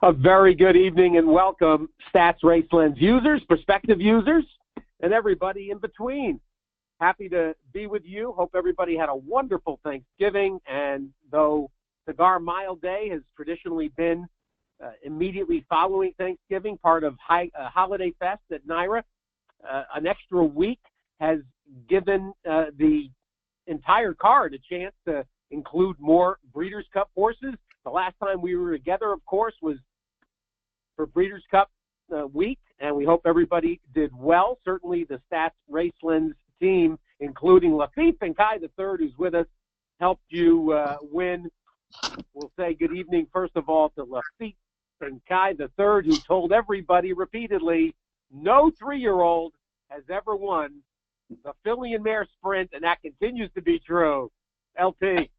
A very good evening and welcome, Stats Racelands users, prospective users, and everybody in between. Happy to be with you. Hope everybody had a wonderful Thanksgiving. And though Cigar Mile Day has traditionally been immediately following Thanksgiving, part of Holiday Fest at NYRA, an extra week has given the entire card a chance to include more Breeders' Cup horses. The last time we were together, of course, was for Breeders' Cup week, and we hope everybody did well. Certainly the Stats Racelands team, including Laffit Pincay the third, who's with us, helped you win. We'll say good evening, first of all, to Laffit Pincay the third, who told everybody repeatedly, no 3-year-old has ever won the filly and mare sprint, and that continues to be true. LT.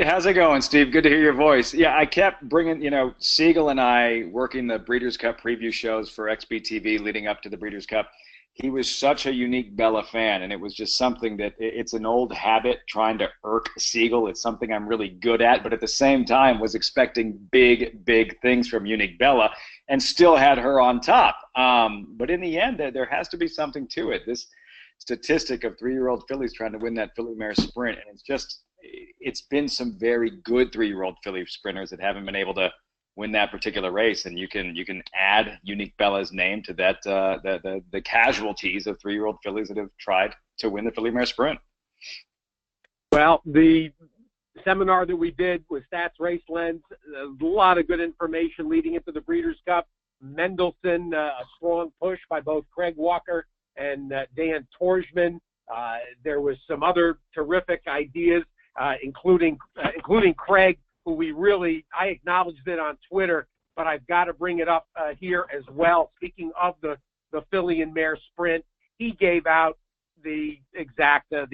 How's it going, Steve? Good to hear your voice. Yeah, I kept bringing, Siegel and I working the Breeders' Cup preview shows for XBTV leading up to the Breeders' Cup. He was such a unique Bella fan, and it was just something that it's an old habit trying to irk Siegel. It's something I'm really good at, but at the same time was expecting big, big things from Unique Bella and still had her on top. But in the end, there has to be something to it. This statistic of 3-year-old fillies trying to win that filly mare sprint, and it's been some very good 3-year-old filly sprinters that haven't been able to win that particular race, and you can add Unique Bella's name to that the casualties of 3-year-old fillies that have tried to win the filly mare sprint. Well, the seminar that we did with Stats Racelands, a lot of good information leading into the Breeders' Cup. Mendelssohn, a strong push by both Craig Walker and Dan Torjman. There was some other terrific ideas, including Craig, who I acknowledged it on Twitter, but I've got to bring it up here as well. Speaking of the filly and mare sprint, he gave out the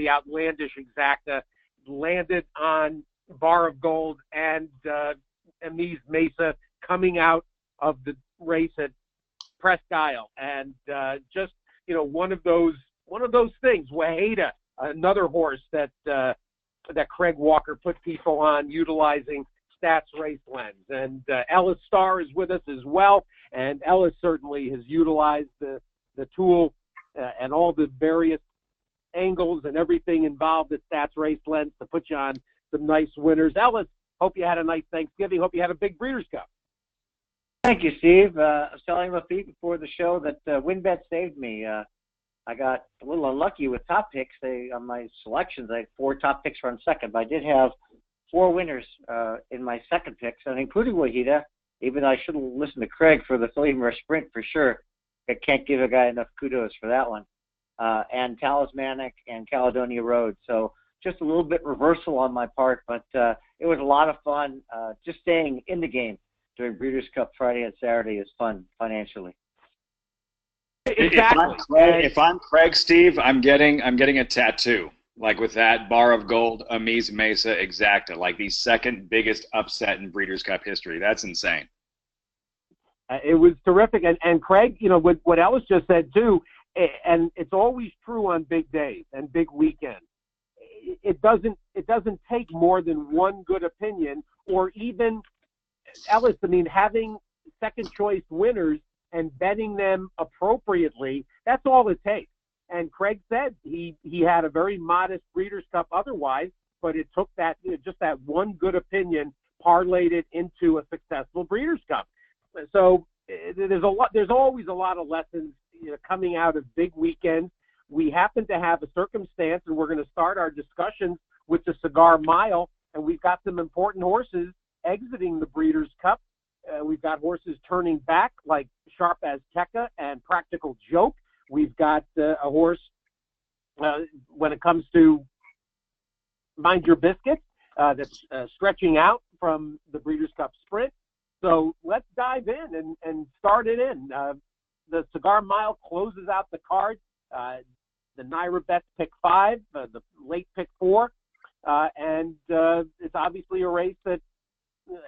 outlandish exacta, landed on Bar of Gold and Equibase Mesa coming out of the race at Presque Isle, and just one of those things. Waheda, another horse that Craig Walker put people on utilizing Stats Racelands. And Ellis Starr is with us as well, and Ellis certainly has utilized the tool and all the various angles and everything involved at Stats Racelands to put you on some nice winners. Ellis, hope you had a nice Thanksgiving. Hope you had a big Breeders' Cup. Thank you, Steve. I was telling Laffit before the show that WinBet saved me. I got a little unlucky with top picks. On my selections, I had 4 top picks run second, but I did have 4 winners in my second picks, and including Waheda. Even though I should have listened to Craig for the filly mare sprint for sure. I can't give a guy enough kudos for that one. And Talismanic and Caledonia Road. So just a little bit reversal on my part, but it was a lot of fun. Just staying in the game during Breeders' Cup Friday and Saturday is fun financially. Exactly. If I'm Craig, Steve, I'm getting a tattoo, like with that Bar of Gold, Equibase Mesa exacta, like the second biggest upset in Breeders' Cup history. That's insane. It was terrific, and Craig, what Ellis just said too, and it's always true on big days and big weekends. It doesn't take more than one good opinion, or even Ellis. Having second choice winners and betting them appropriately, that's all it takes. And Craig said he had a very modest Breeders' Cup otherwise, but it took that one good opinion, parlayed it into a successful Breeders' Cup. So there's always a lot of lessons coming out of big weekends. We happen to have a circumstance, and we're going to start our discussions with the Cigar Mile, and we've got some important horses exiting the Breeders' Cup. We've got horses turning back like Sharp Azteca and Practical Joke. We've got a horse, when it comes to Mind Your Biscuit, that's stretching out from the Breeders' Cup Sprint. So let's dive in and start it in. The Cigar Mile closes out the card. The NYRA bets pick 5, the late pick 4, and it's obviously a race that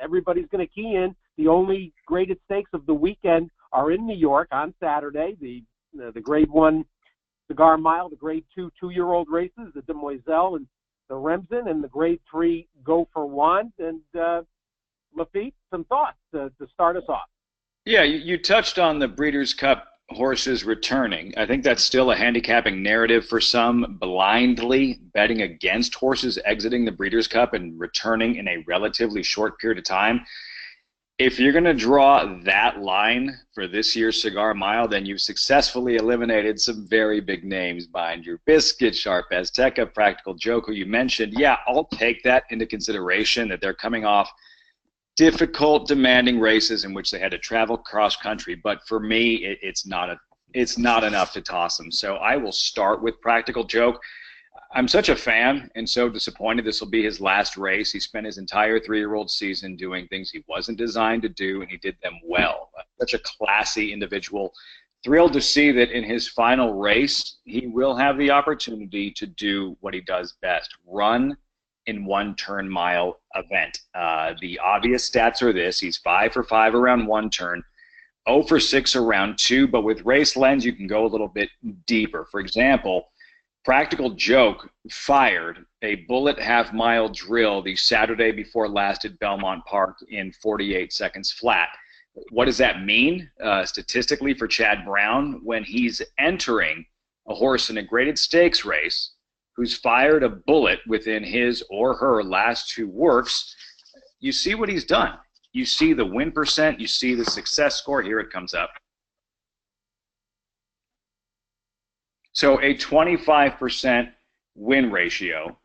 everybody's going to key in. The only graded stakes of the weekend are in New York on Saturday. The Grade 1 Cigar Mile, the Grade 2 2-year-old races, the Demoiselle and the Remsen, and the Grade 3 Go for Wand. And Laffit, some thoughts to start us off. Yeah, you touched on the Breeders' Cup horses returning. I think that's still a handicapping narrative for some, blindly betting against horses exiting the Breeders' Cup and returning in a relatively short period of time. If you're going to draw that line for this year's Cigar Mile, then you've successfully eliminated some very big names behind your Biscuit, Sharp Azteca, Practical Joke, who you mentioned. Yeah, I'll take that into consideration, that they're coming off difficult, demanding races in which they had to travel cross country. But for me, it's not enough to toss them. So I will start with Practical Joke. I'm such a fan and so disappointed this will be his last race. He spent his entire 3-year-old season doing things he wasn't designed to do, and he did them well. Such a classy individual. Thrilled to see that in his final race, he will have the opportunity to do what he does best, run in 1-turn mile event. The obvious stats are this: he's 5 for 5 around 1 turn, 0 for 6 around 2, but with Race Lens, you can go a little bit deeper. For example, Practical Joke fired a bullet half-mile drill the Saturday before last at Belmont Park in 48 seconds flat. What does that mean statistically for Chad Brown? When he's entering a horse in a graded stakes race who's fired a bullet within his or her last 2 works, you see what he's done. You see the win percent, you see the success score. Here it comes up. So a 25% win ratio.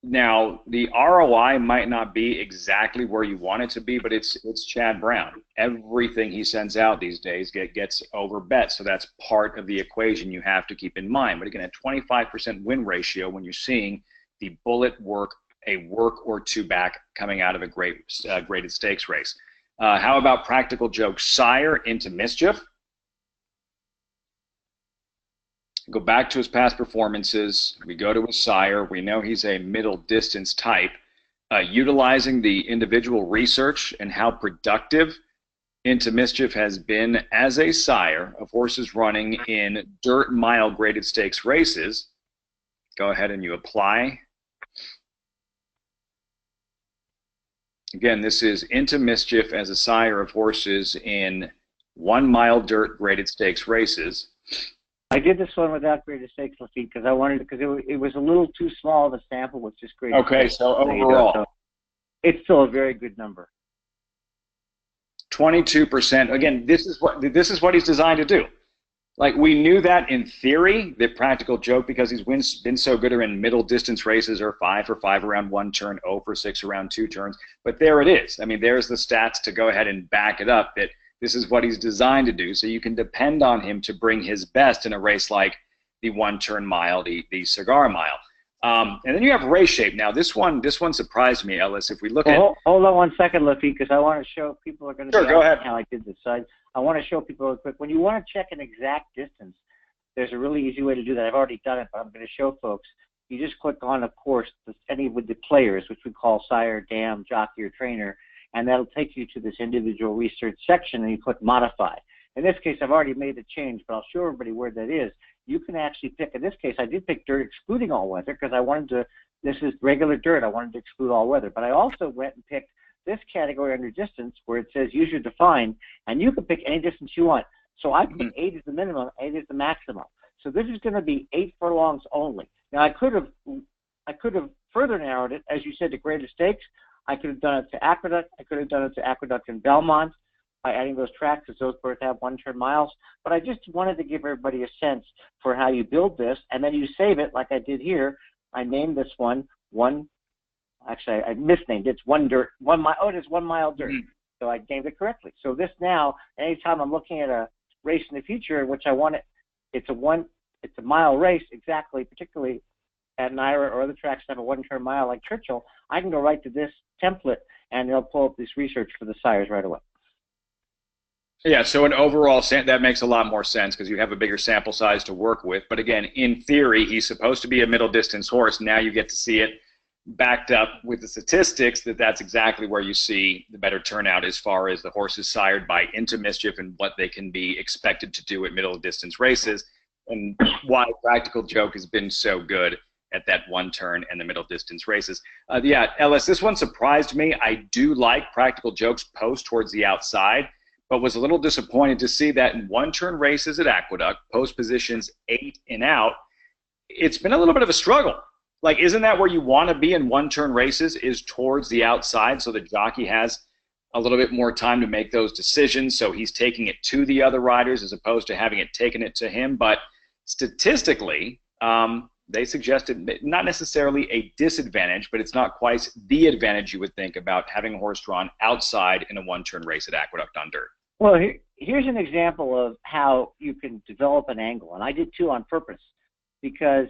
Now, the ROI might not be exactly where you want it to be, but it's Chad Brown. Everything he sends out these days gets over bet, so that's part of the equation you have to keep in mind. But again, a 25% win ratio when you're seeing the bullet work, a work or 2 back coming out of a graded stakes race. How about Practical Joke Sire into Mischief? Go back to his past performances. We go to his sire. We know he's a middle distance type. Utilizing the individual research and how productive Into Mischief has been as a sire of horses running in dirt mile graded stakes races. Go ahead and you apply. Again, this is Into Mischief as a sire of horses in 1 mile dirt graded stakes races. I did this one without graded stakes, Laffit, because I wanted, because it was a little too small of a sample with just graded stakes. So overall, so it's still a very good number. 22%. Again, this is what he's designed to do. Like, we knew that in theory, that Practical Joke, because he's been so good in middle distance races, or 5 for 5 around 1 turn, 0 for 6 around 2 turns. But there it is. I mean, there's the stats to go ahead and back it up, that this is what he's designed to do. So you can depend on him to bring his best in a race like the 1-turn mile, the Cigar Mile. And then you have Race Shape. Now, this one surprised me, Ellis. If we look at... Hold on 1 second, Laffit, because I want to show people are going to Sure, go ahead. How I did this. So I want to show people real quick. When you want to check an exact distance, there's a really easy way to do that. I've already done it, but I'm going to show folks. You just click on, of course, any with the players, which we call sire, dam, jockey, or trainer, and that'll take you to this individual research section, and you click modify. In this case, I've already made the change, but I'll show everybody where that is. You can actually pick, in this case, I did pick dirt excluding all weather because I wanted to, this is regular dirt, I wanted to exclude all weather. But I also went and picked this category under distance where it says user defined, and you can pick any distance you want. So I put 8 is the minimum, 8 is the maximum. So this is going to be 8 furlongs only. Now I could have further narrowed it, as you said, to graded stakes. I could have done it to Aqueduct. I could have done it to Aqueduct and Belmont by adding those tracks, because those both have 1-turn miles. But I just wanted to give everybody a sense for how you build this, and then you save it like I did here. I named this one actually I misnamed it. It's 1 dirt, 1 mile. Oh, it is 1 mile dirt. So I named it correctly. So this now, anytime I'm looking at a race in the future in which I want it, it's a mile race exactly, particularly at Naira or other tracks that have a 1-turn mile like Churchill, I can go right to this template and they'll pull up this research for the sires right away. Yeah, so an overall, that makes a lot more sense because you have a bigger sample size to work with. But again, in theory, he's supposed to be a middle distance horse. Now you get to see it backed up with the statistics that's exactly where you see the better turnout as far as the horses sired by Into Mischief and what they can be expected to do at middle distance races, and why Practical Joke has been so good at that one turn and the middle distance races. Yeah, Ellis, this one surprised me. I do like Practical Joke's post towards the outside, but was a little disappointed to see that in one turn races at Aqueduct, post positions 8 and out, it's been a little bit of a struggle. Like, isn't that where you want to be in one turn races, is towards the outside, so the jockey has a little bit more time to make those decisions, so he's taking it to the other riders as opposed to having it taken it to him. But statistically, they suggested not necessarily a disadvantage, but it's not quite the advantage you would think about having a horse drawn outside in a one-turn race at Aqueduct on dirt. Well, here's an example of how you can develop an angle, and I did too on purpose, because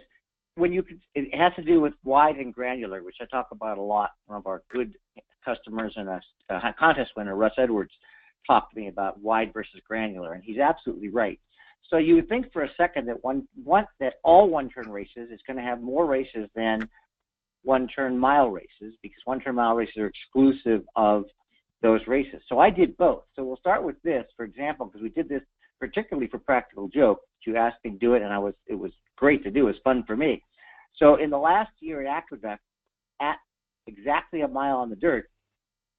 it has to do with wide and granular, which I talk about a lot. One of our good customers and a contest winner, Russ Edwards, talked to me about wide versus granular, and he's absolutely right. So you would think for a second that that all one-turn races is going to have more races than one-turn mile races, because one-turn mile races are exclusive of those races. So I did both. So we'll start with this, for example, because we did this particularly for Practical Joke. You asked me to do it, and it was great to do. It was fun for me. So in the last year at Aqueduct, at exactly a mile on the dirt,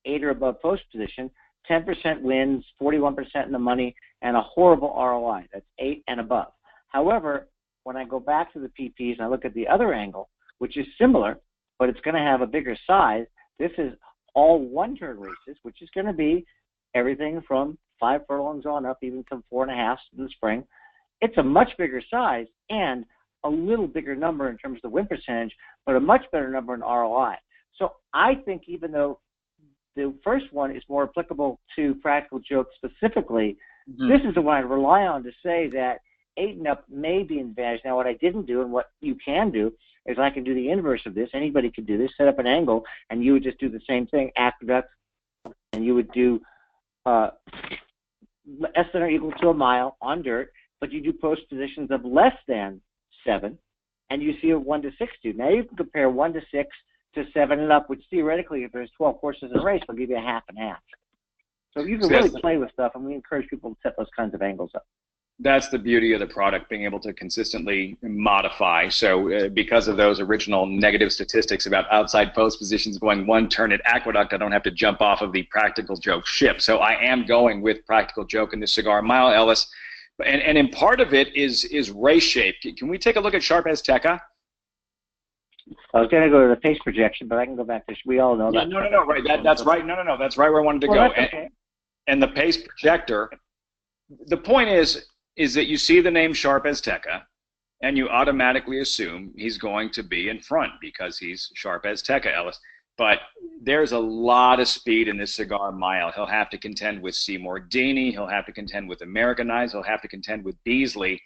8 or above post position, 10% wins, 41% in the money, and a horrible ROI. That's 8 and above. However, when I go back to the PPs and I look at the other angle, which is similar, but it's going to have a bigger size, this is all one-turn races, which is going to be everything from 5 furlongs on up, even some 4.5 in the spring. It's a much bigger size and a little bigger number in terms of the win percentage, but a much better number in ROI. So I think even though the first one is more applicable to Practical Joke specifically, this is the one I rely on to say that 8 and up may be an advantage. Now, what I didn't do and what you can do is I can do the inverse of this. Anybody could do this, set up an angle, and you would just do the same thing, Aqueduct, and you would do less than or equal to a mile on dirt, but you do post positions of less than 7, and you see a 1 to 6 do. Now you can compare 1 to 6 to 7 and up, which theoretically, if there's 12 horses in a race, will give you a half and half. So you can really play with stuff, and we encourage people to set those kinds of angles up. That's the beauty of the product, being able to consistently modify. So because of those original negative statistics about outside post positions going one turn at Aqueduct, I don't have to jump off of the Practical Joke ship. So I am going with Practical Joke in the Cigar Mile, Ellis. And in part of it is race shape. Can we take a look at Sharp Azteca? I was going to go to the pace projection, but I can go back to, we all know that. No, right. That's right. No, that's right where I wanted to go. Okay. And the pace projector, the point is that you see the name Sharp Azteca, and you automatically assume he's going to be in front because he's Sharp Azteca, Ellis. But there's a lot of speed in this Cigar Mile. He'll have to contend with Seymour Deeney. He'll have to contend with Americanize. He'll have to contend with Beasley.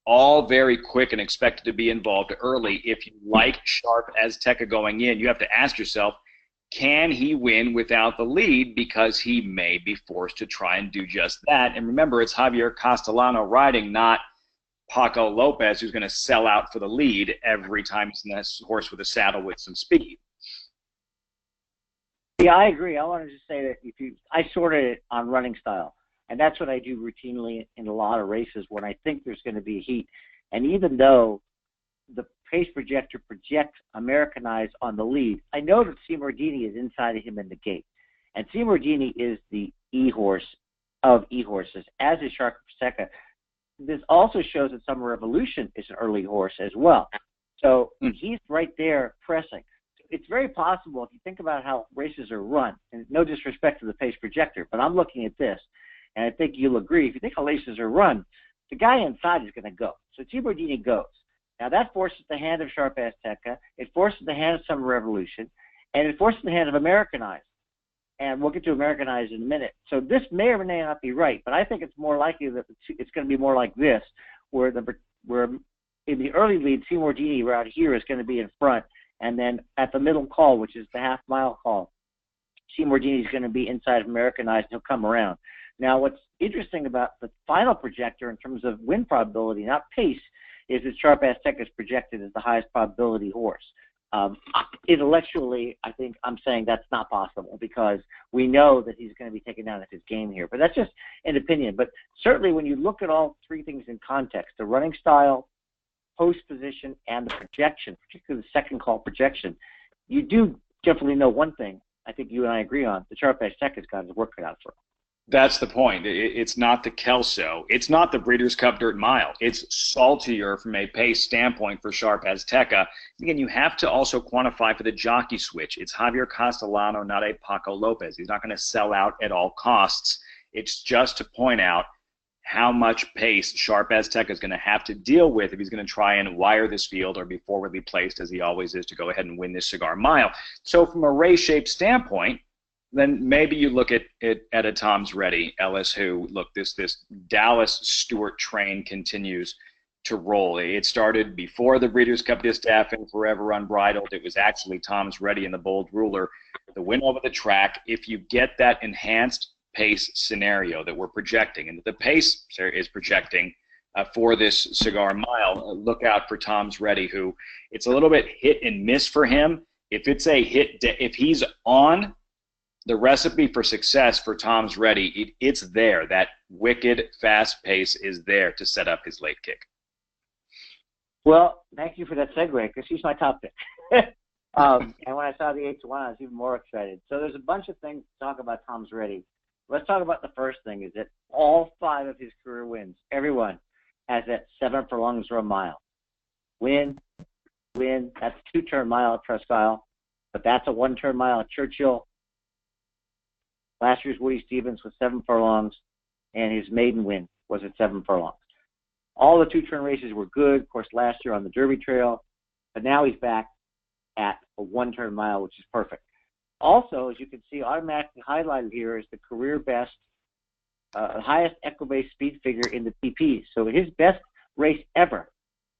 All very quick and expected to be involved early. If you like Sharp Azteca going in, you have to ask yourself, can he win without the lead? Because he may be forced to try and do just that. And remember, it's Javier Castellano riding, not Paco Lopez, who's going to sell out for the lead every time he's in this horse with a saddle with some speed. Yeah, I agree. I wanted to say that I sorted it on running style, and that's what I do routinely in a lot of races when I think there's going to be heat. And even though the pace projector projects Americanize on the lead, I know that Seymour Deeney is inside of him in the gate. And Seymour Deeney is the E-horse of E-horses, as is Sharp Azteca. This also shows that Summer Revolution is an early horse as well. So he's right there pressing. It's very possible, if you think about how races are run, and no disrespect to the pace projector, but I'm looking at this, and I think you'll agree, if you think how races are run, the guy inside is going to go. So Seymour Deeney goes. Now that forces the hand of Sharp Azteca, it forces the hand of Summer Revolution, and it forces the hand of Americanize. And we'll get to Americanize in a minute. So this may or may not be right, but I think it's more likely that it's going to be more like this, where in the early lead, Seymour Deeney right here is going to be in front, and then at the middle call, which is the half-mile call, Seymour Deeney is going to be inside of Americanize, and he'll come around. Now, what's interesting about the final projector in terms of win probability, not pace, is that Sharp Azteca is projected as the highest probability horse. Intellectually, I think I'm saying that's not possible because we know that he's going to be taken down at his game here. But that's just an opinion. But certainly when you look at all three things in context, the running style, post position and the projection, particularly the second call projection, you do definitely know one thing. I think you and I agree on: the Sharp Edge Tech has got his work cut out for him. That's the point. It's not the Kelso. It's not the Breeders' Cup Dirt Mile. It's saltier from a pace standpoint for Sharp Azteca. Again, you have to also quantify for the jockey switch. It's Javier Castellano, not a Paco Lopez. He's not going to sell out at all costs. It's just to point out how much pace Sharp Azteca is going to have to deal with if he's going to try and wire this field or be forwardly placed, as he always is, to go ahead and win this Cigar Mile. So from a race shape standpoint, then maybe you look at a Tom's Ready, Ellis, who, look, this Dallas Stewart train continues to roll. It started before the Breeders' Cup Distaffing, Forever Unbridled. It was actually Tom's Ready and the Bold Ruler, the win over the track. If you get that enhanced pace scenario that we're projecting, and the pace is projecting for this Cigar Mile, look out for Tom's Ready, who it's a little bit hit and miss for him. If it's a hit, if he's on, the recipe for success for Tom's Ready, it's there. That wicked fast pace is there to set up his late kick. Well, thank you for that segue, because he's my top pick. And when I saw the 8-1, I was even more excited. So there's a bunch of things to talk about Tom's Ready. Let's talk about the first thing, is that all 5 of his career wins, everyone, has that 7 furlongs or a mile. Win, that's a 2-turn mile at Presque Isle, but that's a 1-turn mile at Churchill. Last year's Woody Stevens was 7 furlongs, and his maiden win was at 7 furlongs. All the 2-turn races were good, of course, last year on the Derby Trail, but now he's back at a 1-turn mile, which is perfect. Also, as you can see, automatically highlighted here is the career best, highest Equibase speed figure in the TPs. So his best race ever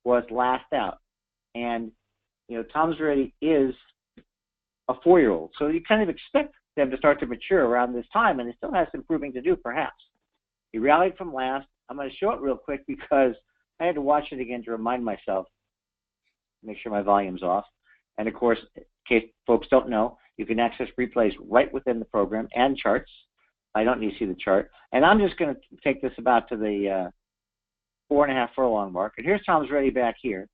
was last out. And, you know, Tom's Ready is a 4-year-old, so you kind of expect them to start to mature around this time, and it still has some proving to do, perhaps. He rallied from last. I'm going to show it real quick because I had to watch it again to remind myself, make sure my volume's off. And, of course, in case folks don't know, you can access replays right within the program and charts. I don't need to see the chart. And I'm just going to take this about to the 4.5 furlong mark. And here's Tom's Ready back here.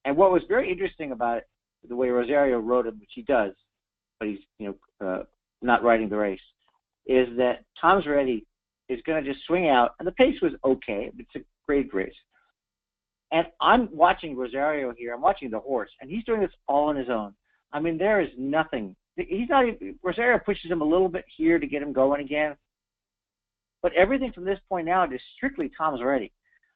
And what was very interesting about it, the way Rosario rode him, which he does, but he's not riding the race, is that Tom's Ready is going to just swing out, and the pace was okay. It's a great race. And I'm watching Rosario here. I'm watching the horse, and he's doing this all on his own. I mean, there is nothing. He's not even, Rosario pushes him a little bit here to get him going again, but everything from this point out is strictly Tom's Ready.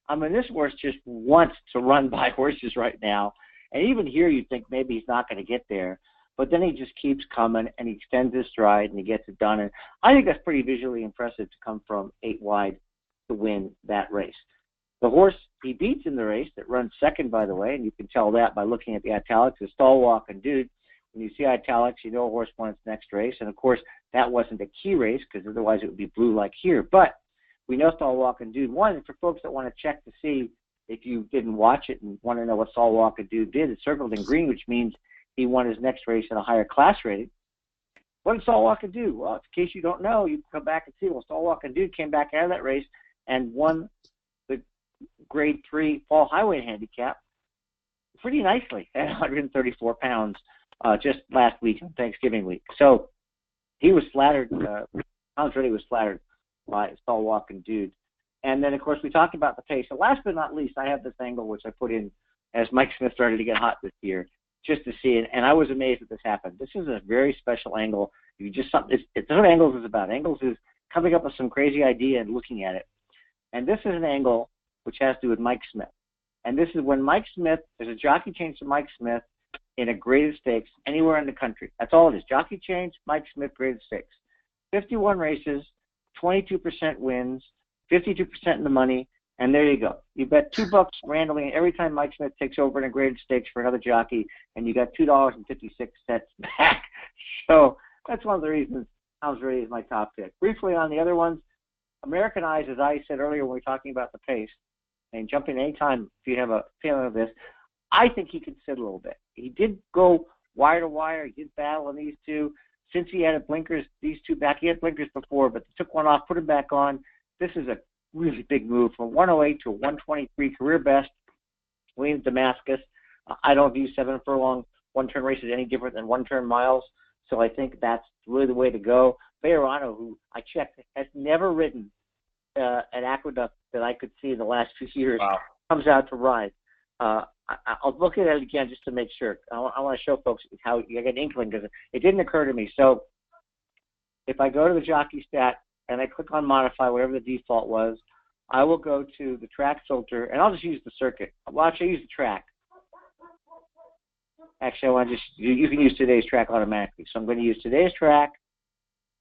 I mean, this horse just wants to run by horses right now, and even here you'd think maybe he's not going to get there. But then he just keeps coming, and he extends his stride, and he gets it done. And I think that's pretty visually impressive to come from 8 wide to win that race. The horse he beats in the race, that runs second, by the way, and you can tell that by looking at the italics, is Stall Walking Dude. When you see italics, you know a horse won its next race. And, of course, that wasn't a key race because otherwise it would be blue like here. But we know Stall Walking Dude won. And for folks that want to check to see if you didn't watch it and want to know what Stall Walking Dude did, it's circled in green, which means he won his next race in a higher class rating. What did Stall Walking Dude? Well, in case you don't know, you can come back and see. Well, Stall Walking Dude came back out of that race and won the Grade 3 Fall Highway Handicap pretty nicely at 134 pounds just last week on Thanksgiving week. So he was flattered. Tom's Ready was flattered by Stall Walking Dude. And then, of course, we talked about the pace. And last but not least, I have this angle which I put in as Mike Smith started to get hot this year, just to see it, and I was amazed that this happened. This is a very special angle. You just it's what Angles is about. Angles is coming up with some crazy idea and looking at it. And this is an angle which has to do with Mike Smith. And this is when Mike Smith, there's a jockey change to Mike Smith in a graded stakes anywhere in the country. That's all it is. Jockey change, Mike Smith, graded stakes. 51 races, 22% wins, 52% in the money, and there you go. You bet $2 randomly every time Mike Smith takes over in a graded stakes for another jockey, and you got $2.56 back. So that's one of the reasons Tom's Ready is my top pick. Briefly on the other ones, American Eyes, as I said earlier when we were talking about the pace, and jump in anytime if you have a feeling of this, I think he could sit a little bit. He did go wire to wire. He did battle on these two. Since he had blinkers, these two back, he had blinkers before, but they took one off, put him back on. This is a really big move from 108 to 123 career best. Williams Damascus. I don't view 7 furlong one-turn races any different than one-turn miles, so I think that's really the way to go. Bejarano, who I checked, has never ridden an Aqueduct that I could see in the last 2 years, Wow. comes out to ride. I'll look at it again just to make sure. I want to show folks how you get an inkling, because it didn't occur to me. So if I go to the jockey stat and I click on modify, whatever the default was, I will go to the track filter, and I'll just use the circuit. Well, actually, use the track. Actually, I want to just, you can use today's track automatically. So I'm going to use today's track.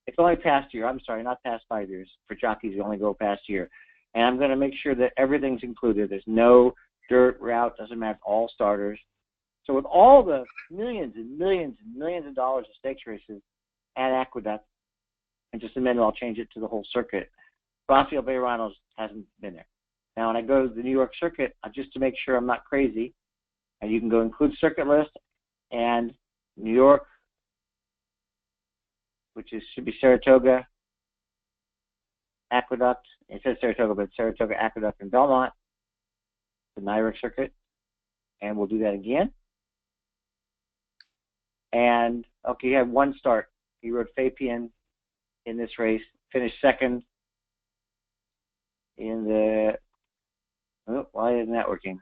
It's only past year. I'm sorry, not past 5 years. For jockeys, you only go past year. And I'm going to make sure that everything's included. There's no dirt, route, doesn't matter, all starters. So with all the millions and millions and millions of dollars of stakes races at Aqueduct, in just a minute I'll change it to the whole circuit, Rafael Bejarano hasn't been there. Now when I go to the New York circuit, just to make sure I'm not crazy, and you can go include circuit list and New York, which should be Saratoga, Aqueduct. It says Saratoga, but it's Saratoga, Aqueduct, and Belmont, the NYRA circuit. And we'll do that again. And, okay, he had one start. He rode Fapien in this race, finished second in the, oh, why isn't that working?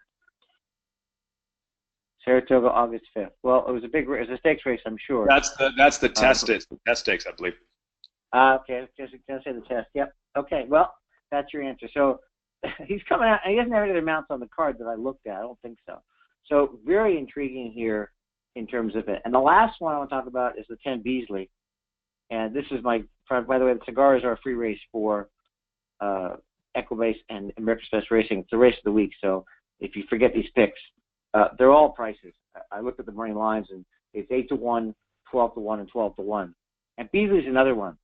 Saratoga, August 5th. Well, it was a stakes race, I'm sure. That's the test stakes, I believe. Okay, just gonna say the test. Yep. Okay. Well, that's your answer. So he's coming out. He doesn't have any other mounts on the card that I looked at. I don't think so. So very intriguing here in terms of it. And the last one I want to talk about is the 10 Beasley. And this is by the way, the cigars are a free race for Equibase and America's Best Racing. It's the race of the week. So if you forget these picks, they're all prices. I looked at the morning lines, and it's 8-1, 12-1, and 12-1. And Beasley's another one.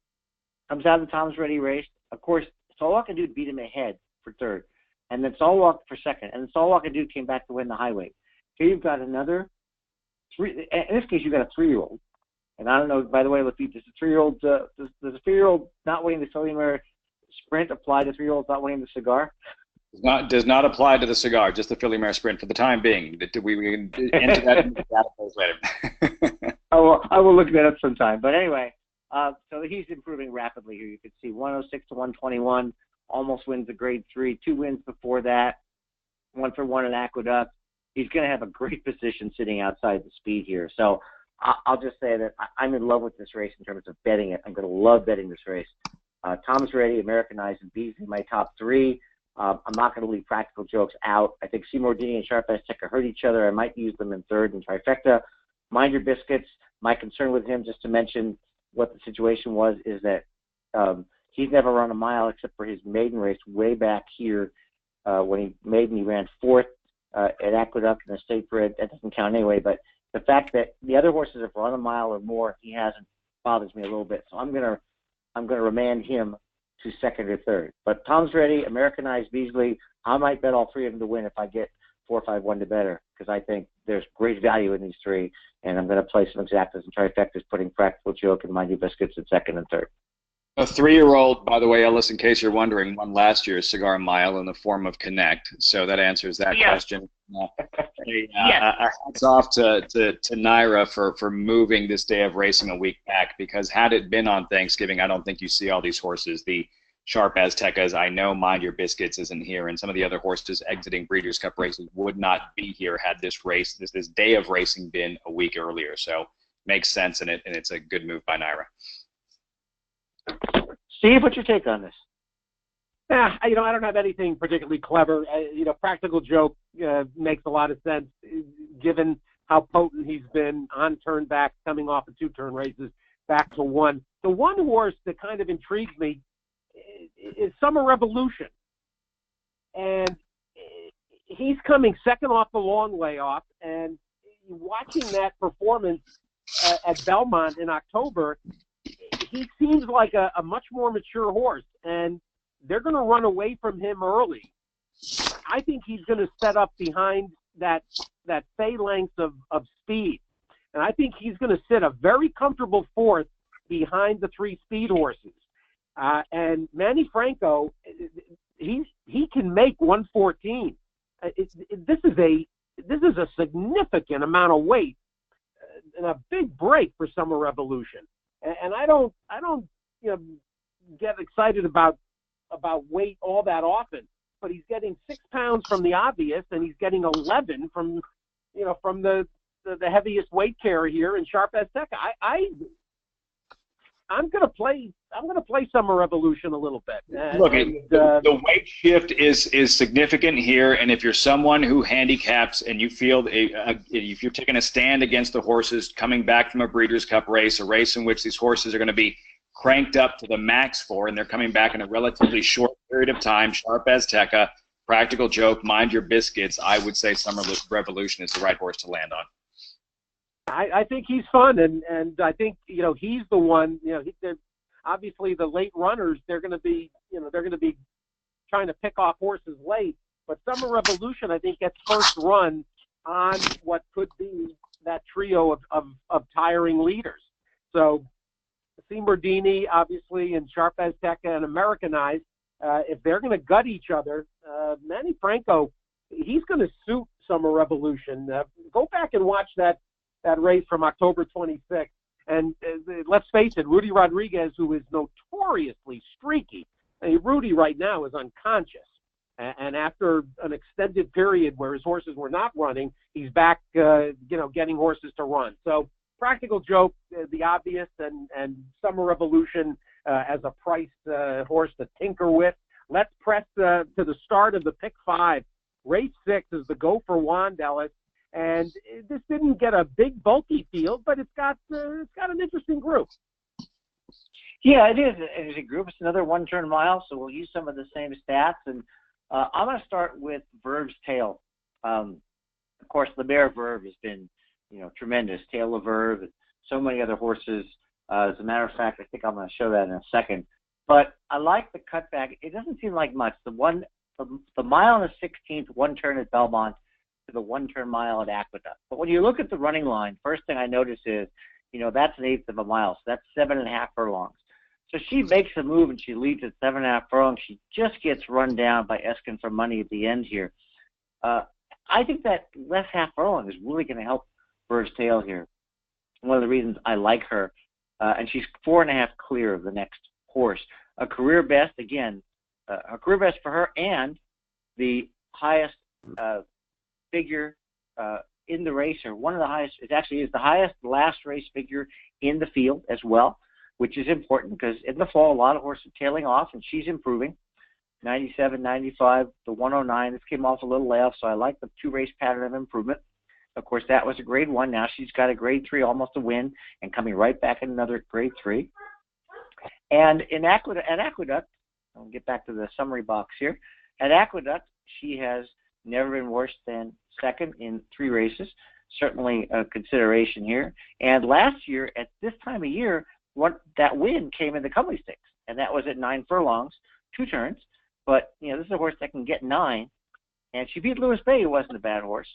Comes out of the Tom's Ready race. Of course, Solwalk and Dude beat him ahead for third. And then Solwalk for second. And then Solwalk and Dude came back to win the highway. Here you've got another three. In this case, you've got a 3-year-old. And I don't know, by the way, Laffit, does a 3-year-old, does a 3-year-old not winning the Philly Mare Sprint apply to 3-year-olds not winning the cigar? Does not apply to the cigar, just the Philly Mare Sprint for the time being. We can enter that in the database later. I will look that up sometime. But anyway, so he's improving rapidly here. You can see 106 to 121, almost wins the grade 3, 2 wins before that, 1-for-1 in Aqueduct. He's going to have a great position sitting outside the speed here. So I'll just say that I'm in love with this race in terms of betting it. I'm going to love betting this race. Tom's Ready, Americanized, and Beasley, my top 3. I'm not going to leave Practical Jokes out. I think Seymour Dini and Sharp Azteca hurt each other. I might use them in third and trifecta. Mind Your Biscuits. My concern with him, just to mention what the situation was, is that he's never run a mile except for his maiden race way back here when he ran 4th at Aqueduct in the state bred. That doesn't count anyway. But the fact that the other horses have run a mile or more, he hasn't, bothers me a little bit. So I'm gonna remand him to second or third. But Tom's Ready, Americanized, Beasley, I might bet all 3 of them to win if I get 4-5-1 to better, because I think there's great value in these 3, and I'm going to play some exactas and trifectas, putting Practical Joke and Mind Your Biscuits in second and third. A 3-year-old, by the way, Ellis, in case you're wondering, won last year's Cigar Mile in the form of Connect, so that answers that question. Hats off to NYRA for moving this day of racing a week back, because had it been on Thanksgiving, I don't think you see all these horses. The Sharp Aztecas, I know Mind Your Biscuits isn't here, and some of the other horses exiting Breeders' Cup races would not be here had this day of racing been a week earlier. So makes sense, and it's a good move by NYRA. Steve, what's your take on this? I don't have anything particularly clever. Practical Joke makes a lot of sense given how potent he's been on turn back, coming off of 2-turn races back to 1. The one horse that kind of intrigues me is Summer Revolution. And he's coming second off the long layoff, and watching that performance at Belmont in October, he seems like a much more mature horse, and they're going to run away from him early. I think he's going to set up behind that phalanx of speed, and I think he's going to sit a very comfortable 4th behind the 3 speed horses. And Manny Franco, he can make 114. This is a this is a significant amount of weight and a big break for Summer Revolution. And I don't get excited about weight all that often, but he's getting 6 pounds from the obvious, and he's getting 11 from the heaviest weight carrier here in Sharp Azteca. I'm gonna play Summer Revolution a little bit. Look, the weight shift is significant here, and if you're someone who handicaps and you feel if you're taking a stand against the horses coming back from a Breeders' Cup race, a race in which these horses are going to be cranked up to the max for, and they're coming back in a relatively short period of time, Sharp Azteca, Practical Joke, Mind Your Biscuits, I would say Summer Revolution is the right horse to land on. I think he's fun, and I think he's the one. Obviously the late runners, they're going to be trying to pick off horses late, but Summer Revolution I think gets first run on what could be that trio of tiring leaders. So Seymour-Dini, obviously, and Sharp Azteca and Americanized, if they're going to gut each other, Manny Franco, he's going to suit Summer Revolution. Go back and watch that race from October 26th. And let's face it, Rudy Rodriguez, who is notoriously streaky, Rudy right now is unconscious. And after an extended period where his horses were not running, he's back, getting horses to run. So Practical Joke, the obvious, and Summer Revolution as a priced horse to tinker with. Let's press to the start of the pick 5. Race 6 is the Go for Wand, Ellis. And this didn't get a big, bulky field, but it's got an interesting group. Yeah, it is. It is a group. It's another one-turn mile, so we'll use some of the same stats. And I'm going to start with Verve's Tail. Of course, the mare Verve has been, tremendous. Tail of Verve, and so many other horses. As a matter of fact, I think I'm going to show that in a second. But I like the cutback. It doesn't seem like much. The mile and the 16th, one turn at Belmont, to the one-turn mile at Aqueduct. But when you look at the running line, first thing I notice is, that's an eighth of a mile, so that's 7.5 furlongs. So she makes a move and she leads at 7.5 furlongs. She just gets run down by Eskin for money at the end here. I think that last half furlong is really going to help Verve's Tail here. One of the reasons I like her, and she's 4.5 clear of the next horse. A career best, again, a career best for her, and the highest figure in the race, or one of the highest. It actually is the highest last race figure in the field as well, which is important because in the fall a lot of horses are tailing off, and she's improving. 97, 95, the 109. This came off a little layoff, so I like the 2-race pattern of improvement. Of course, that was a grade 1. Now she's got a grade 3, almost a win, and coming right back in another grade 3. And at Aqueduct, I'll get back to the summary box here. At Aqueduct, she has never been worse than second in 3 races. Certainly a consideration here. And last year, at this time of year, that win came in the Comely Stakes, and that was at 9 furlongs, 2 turns. But, this is a horse that can get 9. And she beat Lewis Bay, who wasn't a bad horse.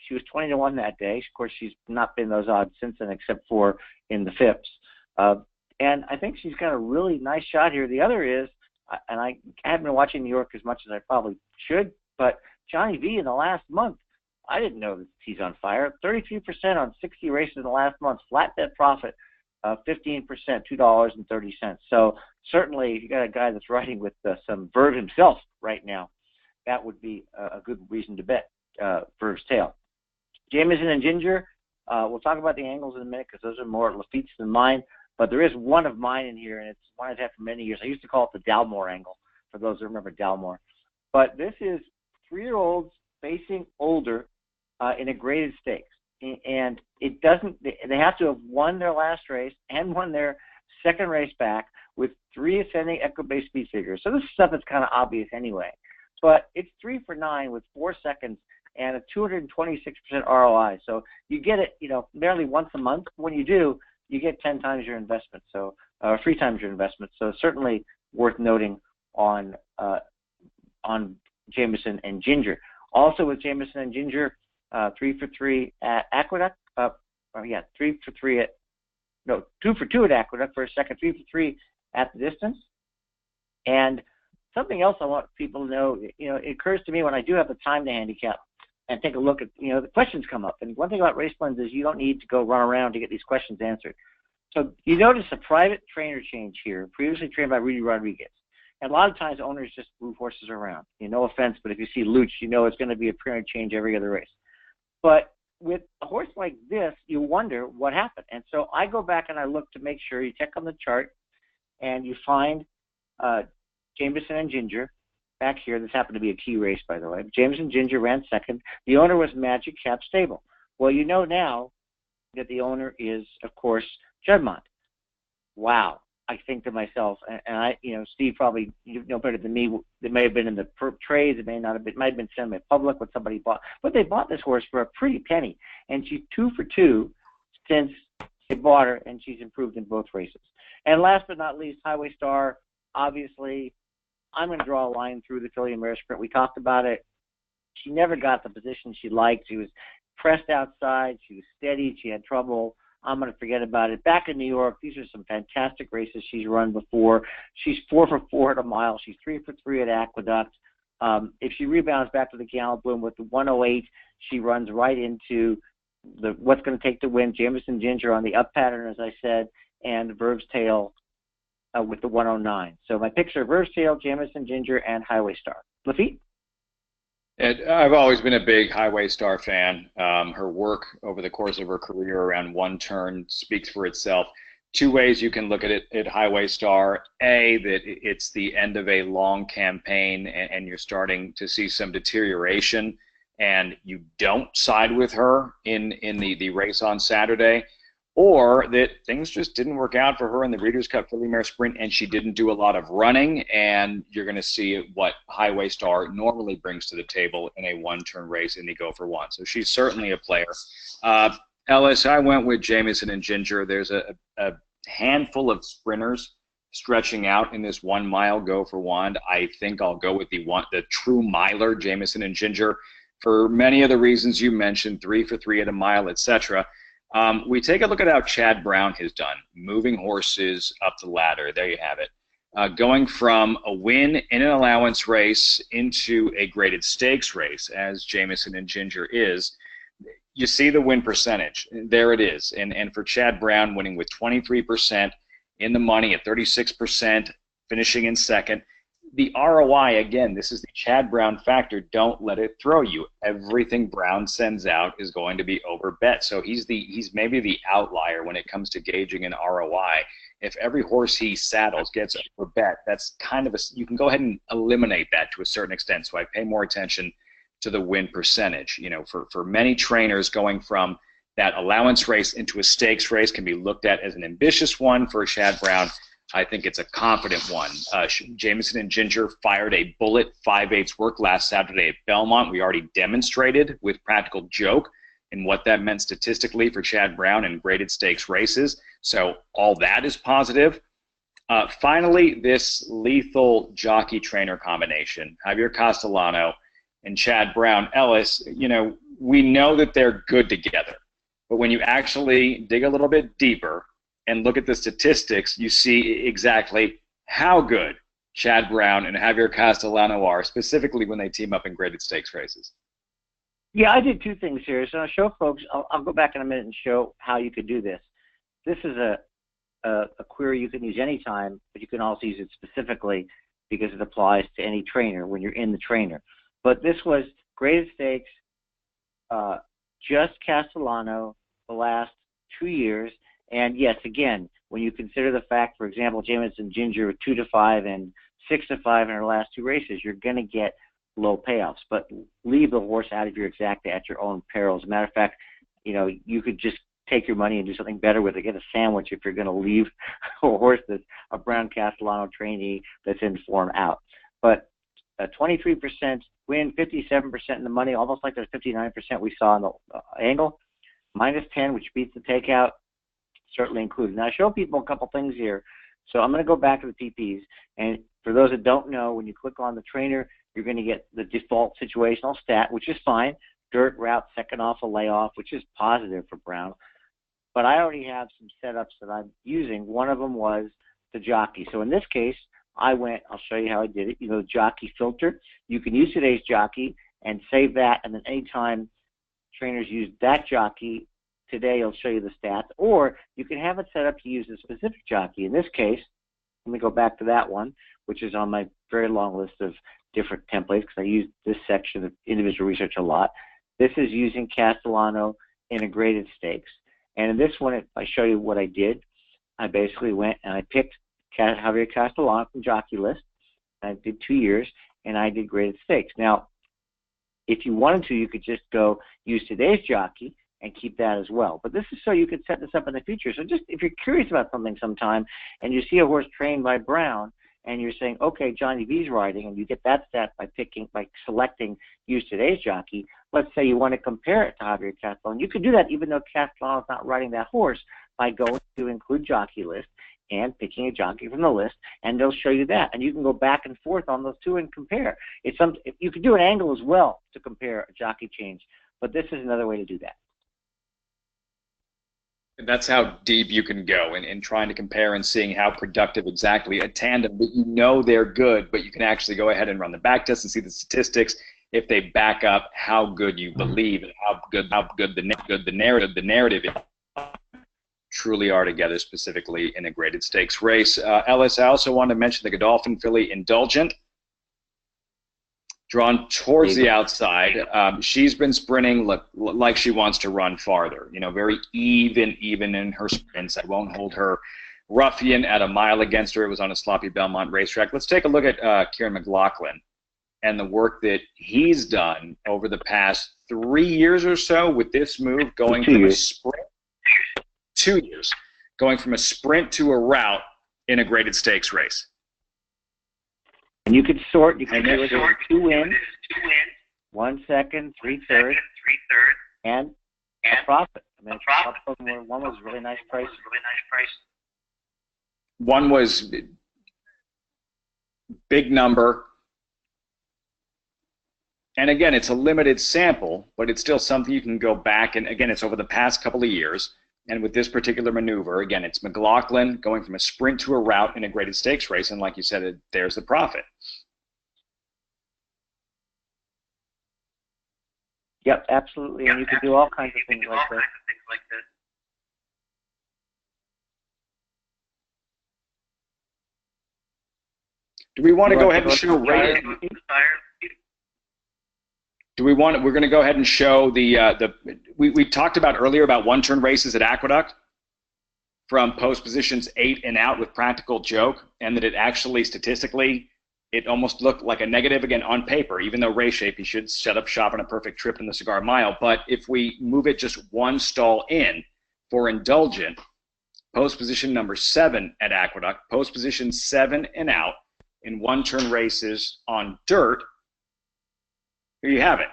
She was 20-1 that day. Of course, she's not been those odds since then, except for in the Phipps. And I think she's got a really nice shot here. The other is, and I haven't been watching New York as much as I probably should, but Johnny V in the last month, I didn't know that he's on fire. 33% on 60 races in the last month, flat net profit, 15%, $2.30. So certainly, if you got a guy that's riding with some Verve himself right now, that would be a good reason to bet Verve's Tail. Jameson and Ginger, we'll talk about the angles in a minute because those are more Laffit's than mine. But there is one of mine in here, and it's one I've had for many years. I used to call it the Dalmore angle, for those who remember Dalmore. But this is 3-year-olds facing older in a graded stakes. And it doesn't, they have to have won their last race and won their second race back with 3 ascending Equibase speed figures. So this is stuff that's kind of obvious anyway. But it's 3 for 9 with 4 seconds and a 226% ROI. So you get it, barely once a month. When you do, you get 10 times your investment, 3 times your investment. So certainly worth noting on Jameson and Ginger. Also with Jameson and Ginger, 3 for 3 at Aqueduct. 2 for 2 at Aqueduct for a second, 3 for 3 at the distance. And something else I want people to know, it occurs to me when I do have the time to handicap, and take a look at, the questions come up. And one thing about race blends is you don't need to go run around to get these questions answered. So you notice a private trainer change here, previously trained by Rudy Rodriguez. And a lot of times owners just move horses around. No offense, but if you see Luch, it's going to be a trainer change every other race. But with a horse like this, you wonder what happened. And so I go back and I look to make sure. You check on the chart, and you find Jameson and Ginger back here. This happened to be a key race, by the way. Jameson and Ginger ran second. The owner was Magic Cap Stable. Well, now that the owner is, of course, Juddmonte. Wow. I think to myself, and I, Steve probably better than me. It may have been in the trades. It may not have been. It might have been semi-public. What somebody bought, but they bought this horse for a pretty penny, and she's 2 for 2 since they bought her, and she's improved in both races. And last but not least, Highway Starr. Obviously, I'm going to draw a line through the Filly and Mare Sprint. We talked about it. She never got the position she liked. She was pressed outside. She was steady. She had trouble. I'm going to forget about it. Back in New York, these are some fantastic races she's run before. She's 4 for 4 at a mile. She's 3 for 3 at Aqueduct. If she rebounds back to the Gallant Bloom with the 108, she runs right into what's going to take the win. Jameson Ginger on the up pattern, as I said, and Verve's Tail with the 109. So my picks are Verve's Tail, Jameson Ginger, and Highway Starr. Laffit? I've always been a big Highway Starr fan. Her work over the course of her career around one turn speaks for itself. Two ways you can look at it at Highway Starr. A, that it's the end of a long campaign and you're starting to see some deterioration, and you don't side with her in the race on Saturday. Or that things just didn't work out for her in the Breeders' Cup Filly Mare Sprint, and she didn't do a lot of running, and you're going to see what Highway Starr normally brings to the table in a one-turn race in the Go for One. So she's certainly a player. Ellis, I went with Jameson and Ginger. There's a handful of sprinters stretching out in this 1 mile Go for One. I think I'll go with the true miler, Jameson and Ginger, for many of the reasons you mentioned, 3 for 3 at a mile, etc. We take a look at how Chad Brown has done, moving horses up the ladder. There you have it. Going from a win in an allowance race into a graded stakes race, as Jameson and Ginger is, you see the win percentage. There it is. And for Chad Brown, winning with 23% in the money at 36%, finishing in second. The ROI, again, this is the Chad Brown factor. Don't let it throw you. Everything Brown sends out is going to be over bet. So he's maybe the outlier when it comes to gauging an ROI. If every horse he saddles gets over bet, that's kind of you can go ahead and eliminate that to a certain extent. So I pay more attention to the win percentage. For many trainers, going from that allowance race into a stakes race can be looked at as an ambitious one. For Chad Brown, I think it's a confident one. Jameson and Ginger fired a bullet 5/8 work last Saturday at Belmont. We already demonstrated with Practical Joke and what that meant statistically for Chad Brown in graded stakes races. So all that is positive. Finally, this lethal jockey-trainer combination, Javier Castellano and Chad Brown. Ellis, we know that they're good together. But when you actually dig a little bit deeper and look at the statistics, you see exactly how good Chad Brown and Javier Castellano are, specifically when they team up in graded stakes races. Yeah, I did two things here. So I'll show folks, I'll go back in a minute and show how you could do this. This is a query you can use anytime, but you can also use it specifically because it applies to any trainer when you're in the trainer. But this was graded stakes, just Castellano the last 2 years. And yes, again, when you consider the fact, for example, Jameson Ginger 2-5 and 6-5 in her last two races, you're going to get low payoffs. But leave the horse out of your exacta at your own peril. As a matter of fact, you could just take your money and do something better with it. Get a sandwich if you're going to leave a horse that's a Brown Castellano trainee that's in form out. But a 23% win, 57% in the money, almost like the 59% we saw in the angle, -10, which beats the takeout, certainly included. Now, I show people a couple things here. So I'm going to go back to the PPs. And for those that don't know, when you click on the trainer, you're going to get the default situational stat, which is fine. Dirt, route, second off, a layoff, which is positive for Brown. But I already have some setups that I'm using. One of them was the jockey. So in this case, I'll show you how I did it. Jockey filter. You can use today's jockey and save that, and then anytime trainers use that jockey, today it'll show you the stats, or you can have it set up to use a specific jockey. In this case, let me go back to that one, which is on my very long list of different templates because I use this section of individual research a lot. This is using Castellano integrated stakes. And in this one, if I show you what I did, I basically went and I picked Javier Castellano from Jockey List. I did 2 years, and I did graded stakes. Now, if you wanted to, you could just go use today's jockey and keep that as well. But this is so you could set this up in the future. So just if you're curious about something sometime and you see a horse trained by Brown and you're saying, okay, Johnny V's riding, and you get that stat by selecting use today's jockey, let's say you want to compare it to Javier Castellano. You could do that even though Castellano's not riding that horse by going to include jockey list and picking a jockey from the list, and they'll show you that. And you can go back and forth on those two and compare. You could do an angle as well to compare a jockey change, but this is another way to do that. That's how deep you can go in trying to compare and seeing how productive exactly a tandem that you know they're good, but you can actually go ahead and run the back test and see the statistics if they back up how good you believe and how good the narrative truly are together, specifically in a graded stakes race. Ellis, I also want to mention the Godolphin filly Indulgent, drawn towards the outside. She's been sprinting like she wants to run farther. You know, very even in her sprints. I won't hold her ruffian at a mile against her. It was on a sloppy Belmont racetrack. Let's take a look at Kieran McLaughlin and the work that he's done over the past 3 years or so with this move, going from a sprint. 2 years, going from a sprint to a route in a graded stakes race. And you could sort. You can do it as 2 in, 1 second, 3/3, and a profit. I mean, one was really nice price. One was big number. And again, it's a limited sample, but it's still something you can go back and again, it's over the past couple of years. And with this particular maneuver, again, it's McLaughlin going from a sprint to a route in a graded stakes race, and like you said, there's the profit. Yep, absolutely, and you can do all kinds of things like that. Do we want to go ahead and show rate? We're going to go ahead and show we talked about earlier about one-turn races at Aqueduct from post positions 8 and out with Practical Joke, and that it actually statistically, it almost looked like a negative again on paper, even though race shape, he should set up shop on a perfect trip in the Cigar Mile. But if we move it just one stall in for Indulgent, post position number 7 at Aqueduct, post position 7 and out in one-turn races on dirt, here you have it.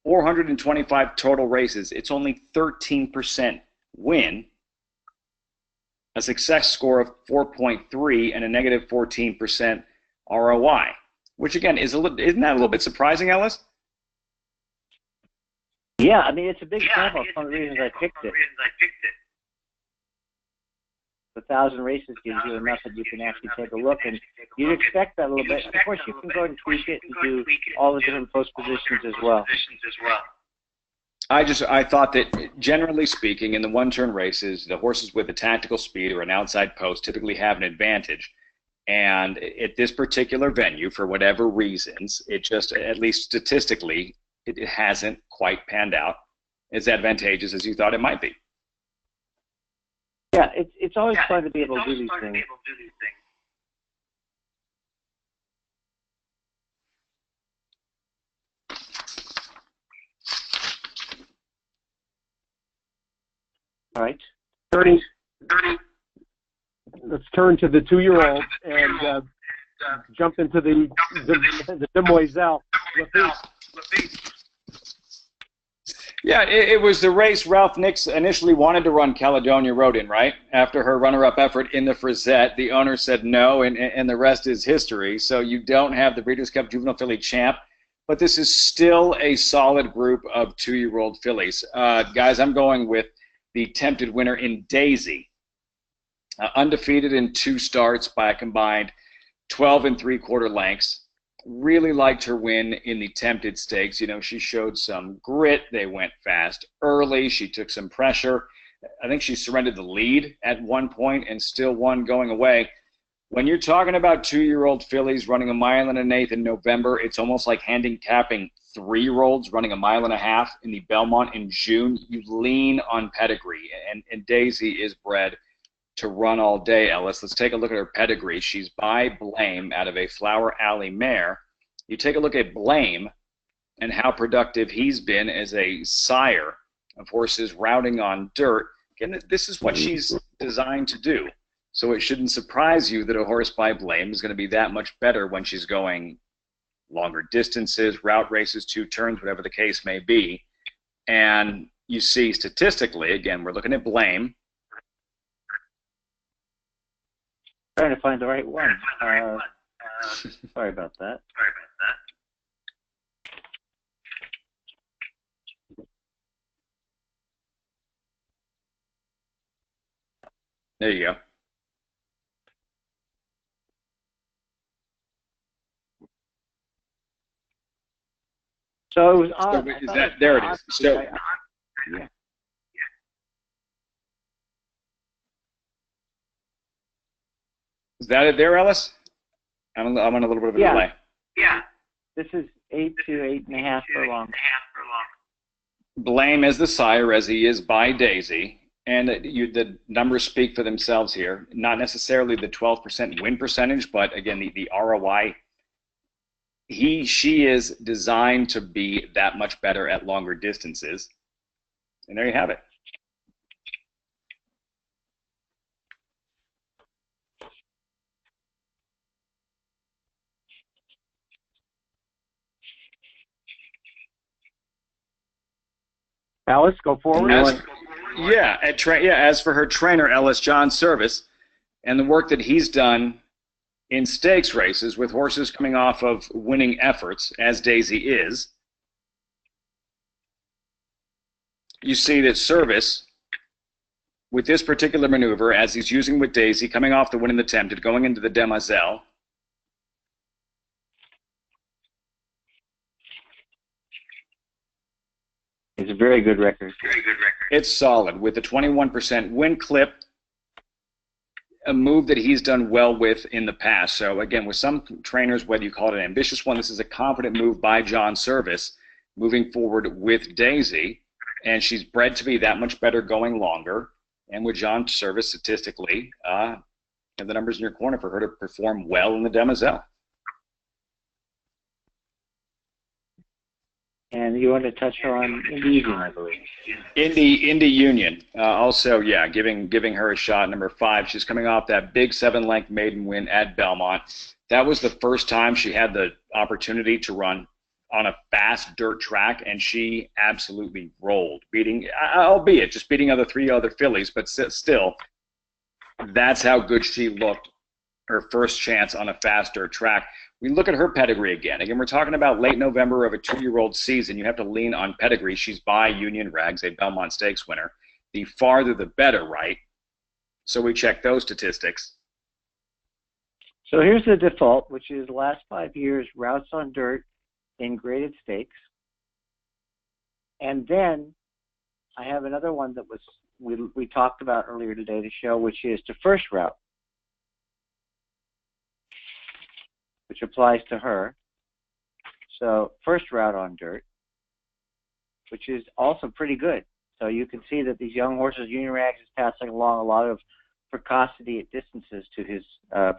425 total races. It's only 13% win, a success score of 4.3, and a negative 14% ROI, which again isn't that a little bit surprising, Ellis? Yeah, I mean it's a big sample. It's one of the reasons I picked it. 1,000 races gives you enough that you can actually take a look, and you'd expect that a little bit. Of course, you can go and tweak it and do all the different post positions as well. I thought that generally speaking, in the one-turn races, the horses with a tactical speed or an outside post typically have an advantage. And at this particular venue, for whatever reasons, it just, at least statistically, it hasn't quite panned out as advantageous as you thought it might be. Yeah, it's always fun to be able to do these things. All right. Let's turn to the 2-year-old and jump into the Demoiselle. Yeah, it was the race Ralph Nix initially wanted to run Caledonia Road in, right? After her runner-up effort in the Frisette, the owner said no, and the rest is history. So you don't have the Breeders' Cup Juvenile Filly Champ, but this is still a solid group of 2-year-old fillies. Guys, I'm going with the tempted winner in Daisy. Undefeated in 2 starts by a combined 12 3/4 lengths. Really liked her win in the Tempted Stakes. You know, she showed some grit. They went fast early. She took some pressure. I think she surrendered the lead at one point and still won going away. When you're talking about 2-year-old fillies running a mile and an eighth in November, it's almost like handicapping 3-year-olds running a mile and a half in the Belmont in June. You lean on pedigree, and Daisy is bred to run all day, Ellis. Let's take a look at her pedigree. She's by Blame out of a Flower Alley mare. You take a look at Blame and how productive he's been as a sire of horses routing on dirt. Again, this is what she's designed to do. So it shouldn't surprise you that a horse by Blame is going to be that much better when she's going longer distances, route races, 2 turns, whatever the case may be. And you see statistically, again, we're looking at Blame. Trying to find the right one. Sorry about that. There you go. So it was on. There it is. So, yeah. Is that it there, Ellis? I'm on a little bit of a delay. Yeah. This is 8 to 8.5 furlong. Blame as the sire, as he is by Daisy, and the numbers speak for themselves here. Not necessarily the 12% win percentage, but again, the ROI. She is designed to be that much better at longer distances. And there you have it. Alice, go forward. As for her trainer, Ellis John Service, and the work that he's done in stakes races with horses coming off of winning efforts, as Daisy is, you see that Service, with this particular maneuver, as he's using with Daisy, coming off the win in the Tempted, going into the Demoiselle, it's a very good record. It's solid with a 21% win clip, a move that he's done well with in the past. So again, with some trainers, whether you call it an ambitious one, this is a confident move by John Service moving forward with Daisy, and she's bred to be that much better going longer. And with John Service, statistically, have the numbers in your corner for her to perform well in the Demoiselle. And you want to touch on Indy Union, I believe. Indy Union. Also, yeah, giving her a shot. Number 5, she's coming off that big 7-length maiden win at Belmont. That was the first time she had the opportunity to run on a fast dirt track, and she absolutely rolled, beating other 3 other fillies, but still, that's how good she looked her first chance on a fast dirt track. We look at her pedigree again. Again, we're talking about late November of a 2-year-old season. You have to lean on pedigree. She's by Union Rags, a Belmont Stakes winner. The farther, the better, right? So we check those statistics. So here's the default, which is the last 5 years, routes on dirt in graded stakes. And then I have another one that we talked about earlier today, the show, which is to first route, which applies to her. So first route on dirt, which is also pretty good. So you can see that these young horses, Union Rags is passing along a lot of precocity at distances to his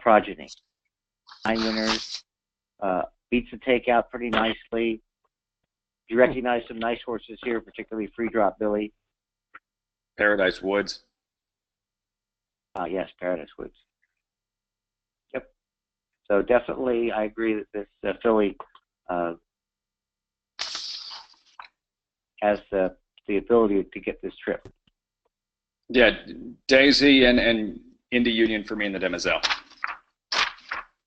progeny. 9 winners, beats the takeout pretty nicely. You recognize some nice horses here, particularly Free Drop Billy. Paradise Woods. Yes, Paradise Woods. Yep. So definitely, I agree that this filly has the ability to get this trip. Yeah, Daisy and Indy Union for me in the Demoiselle.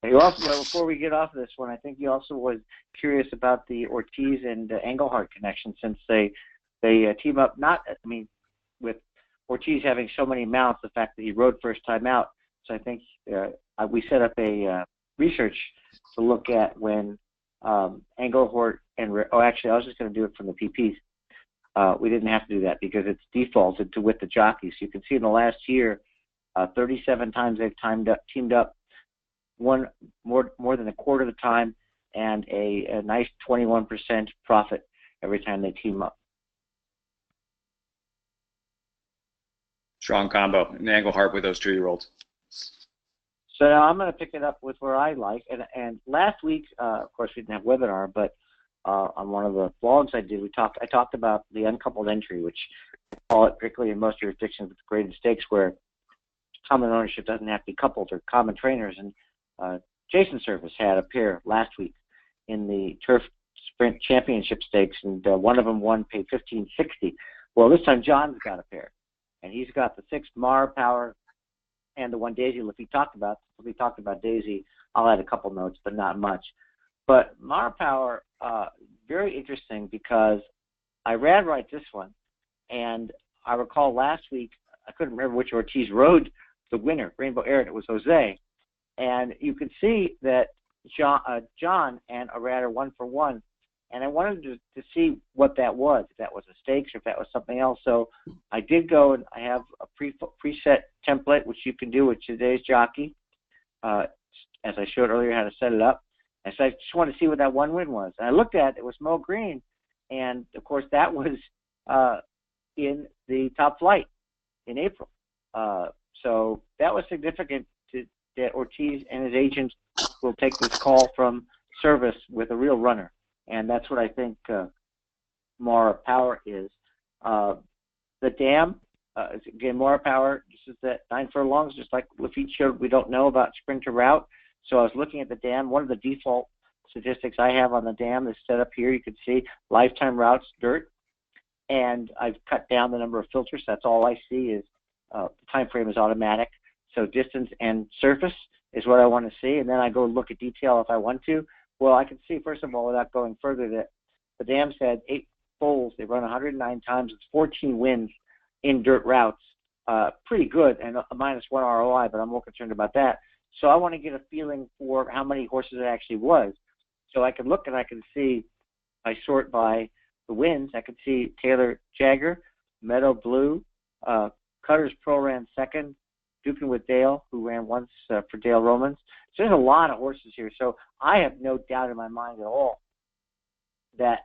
You also, before we get off of this one, I think you also was curious about the Ortiz and Engelhardt connection, since they team up. With Ortiz having so many mounts, the fact that he rode first time out. So I think we set up a research to look at when Englehort and actually I was just going to do it from the PPs. We didn't have to do that because it's defaulted to with the jockeys. You can see in the last year, 37 times they've teamed up, one more than a quarter of the time, and a nice 21% profit every time they team up. Strong combo, and Englehart with those 2-year-olds. So now I'm going to pick it up with where I like. And last week, of course, we didn't have webinar, but on one of the blogs I did, I talked about the uncoupled entry, which I call it, particularly in most jurisdictions with graded stakes, where common ownership doesn't have to be coupled or common trainers. And Jason Service had a pair last week in the Turf Sprint Championship Stakes, and one of them won, paid $15.60. Well, this time John's got a pair, and he's got the 6 Mara Power and the one Daisy Laffit talked about. We talked about Daisy. I'll add a couple notes, but not much. But Mara Power, very interesting because I ran right this one, and I recall last week, I couldn't remember which Ortiz rode the winner, Rainbow Air, it was Jose. And you could see that John and Arad are 1 for 1. And I wanted to see what that was, if that was a stakes or if that was something else. So I did go, and I have a preset template, which you can do with today's jockey, as I showed earlier how to set it up. And so I just wanted to see what that one win was. And I looked at it, it was Mo Green. And, of course, that was in the top flight in April. So that was significant that Ortiz and his agent will take this call from Service with a real runner. And that's what I think Mara Power is. The dam, again, Mara Power, this is that 9 furlongs, just like Laffit showed, we don't know about sprinter route. So I was looking at the dam. One of the default statistics I have on the dam is set up here. You can see lifetime routes, dirt. And I've cut down the number of filters. That's all I see is the time frame is automatic. So distance and surface is what I want to see. And then I go look at detail if I want to. Well, I can see, first of all, without going further, that the dams had 8 foals. They run 109 times. It's 14 wins in dirt routes. Pretty good, and a -1 ROI, but I'm more concerned about that. So I want to get a feeling for how many horses it actually was. So I can look and I can see, I sort by the wins, I can see Taylor Jagger, Meadow Blue, Cutter's Pro ran second, Dukin with Dale, who ran once for Dale Romans. So there's a lot of horses here. So I have no doubt in my mind at all that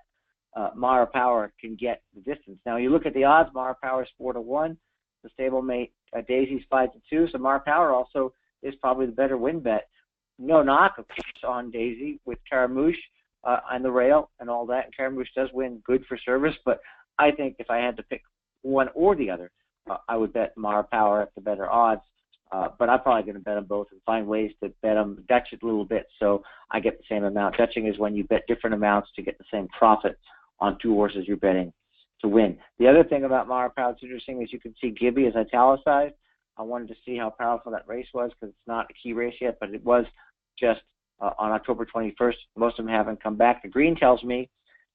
Mara Power can get the distance. Now, you look at the odds, Mara Power is 4 to 1. The stablemate Daisy's 5 to 2. So Mara Power also is probably the better win bet. No knock, of course, on Daisy with Caramouche on the rail and all that. And Caramouche does win good for service, but I think if I had to pick one or the other, I would bet Mara Power at the better odds. But I'm probably going to bet them both and find ways to bet them, Dutch it a little bit so I get the same amount. Dutching is when you bet different amounts to get the same profit on 2 horses you're betting to win. The other thing about Mara Power that's interesting is you can see Gibby is italicized. I wanted to see how powerful that race was because it's not a key race yet, but it was just on October 21st. Most of them haven't come back. The green tells me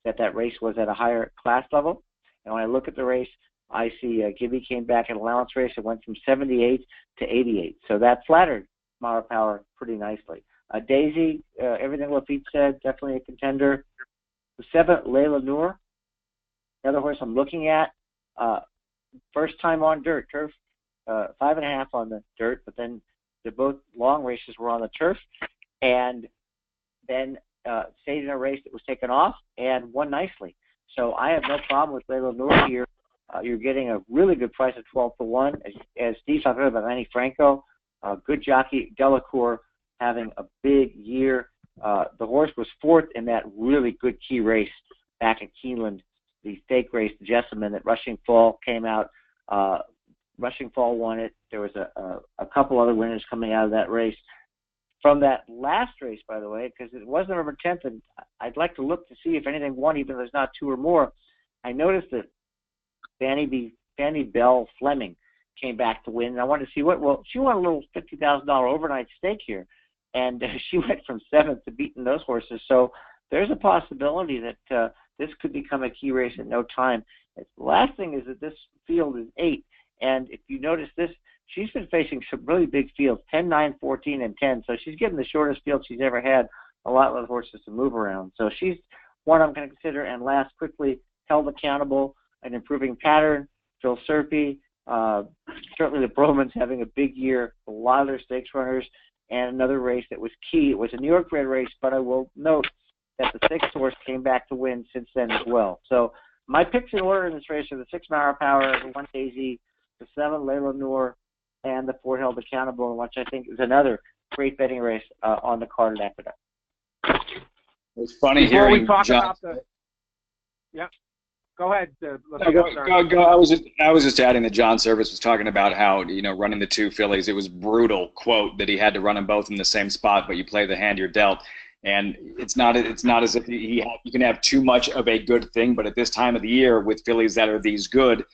that that race was at a higher class level. And when I look at the race, I see Gibby came back in allowance race. It went from 78 to 88. So that flattered Mara Power pretty nicely. Daisy, everything Laffit said, definitely a contender. The 7th, Layla Noor, the other horse I'm looking at, first time on dirt, turf, 5.5 on the dirt, but then the both long races were on the turf, and then stayed in a race that was taken off and won nicely. So I have no problem with Layla Noor here. You're getting a really good price at 12 to 1. As Steve talked about Manny Franco, good jockey, Delacour having a big year. The horse was 4th in that really good key race back at Keeneland, the stake race, the Jessamine, that Rushing Fall came out. Rushing Fall won it. There was a couple other winners coming out of that race. From that last race, by the way, because it was November 10th, and I'd like to look to see if anything won, even if there's not 2 or more. I noticed that Fanny Bell Fleming came back to win, and I wanted to see she won a little $50,000 overnight stake here, and she went from 7th to beating those horses. So there's a possibility that this could become a key race in no time. The last thing is that this field is 8, and if you notice this, she's been facing some really big fields, 10, 9, 14, and 10. So she's getting the shortest field she's ever had a lot of horses to move around. So she's one I'm going to consider. And last, quickly, Held Accountable, an improving pattern. Phil Surfy, certainly the Bromans having a big year, a lot of their stakes runners, and another race that was key. It was a New York bred race, but I will note that the 6th horse came back to win since then as well. So my picks in order in this race are the 6 Mara Power, the 1 Daisy, the 7 Layla Noor, and the 4 Held Accountable, which I think is another great betting race on the card at Aqueduct. It's funny Before hearing we talk John. about the, yeah, go ahead. Go. I was just adding that John Service was talking about how, running the 2 fillies, it was brutal, quote, that he had to run them both in the same spot, but you play the hand you're dealt. And it's not as if you can have too much of a good thing, but at this time of the year with fillies that are these good,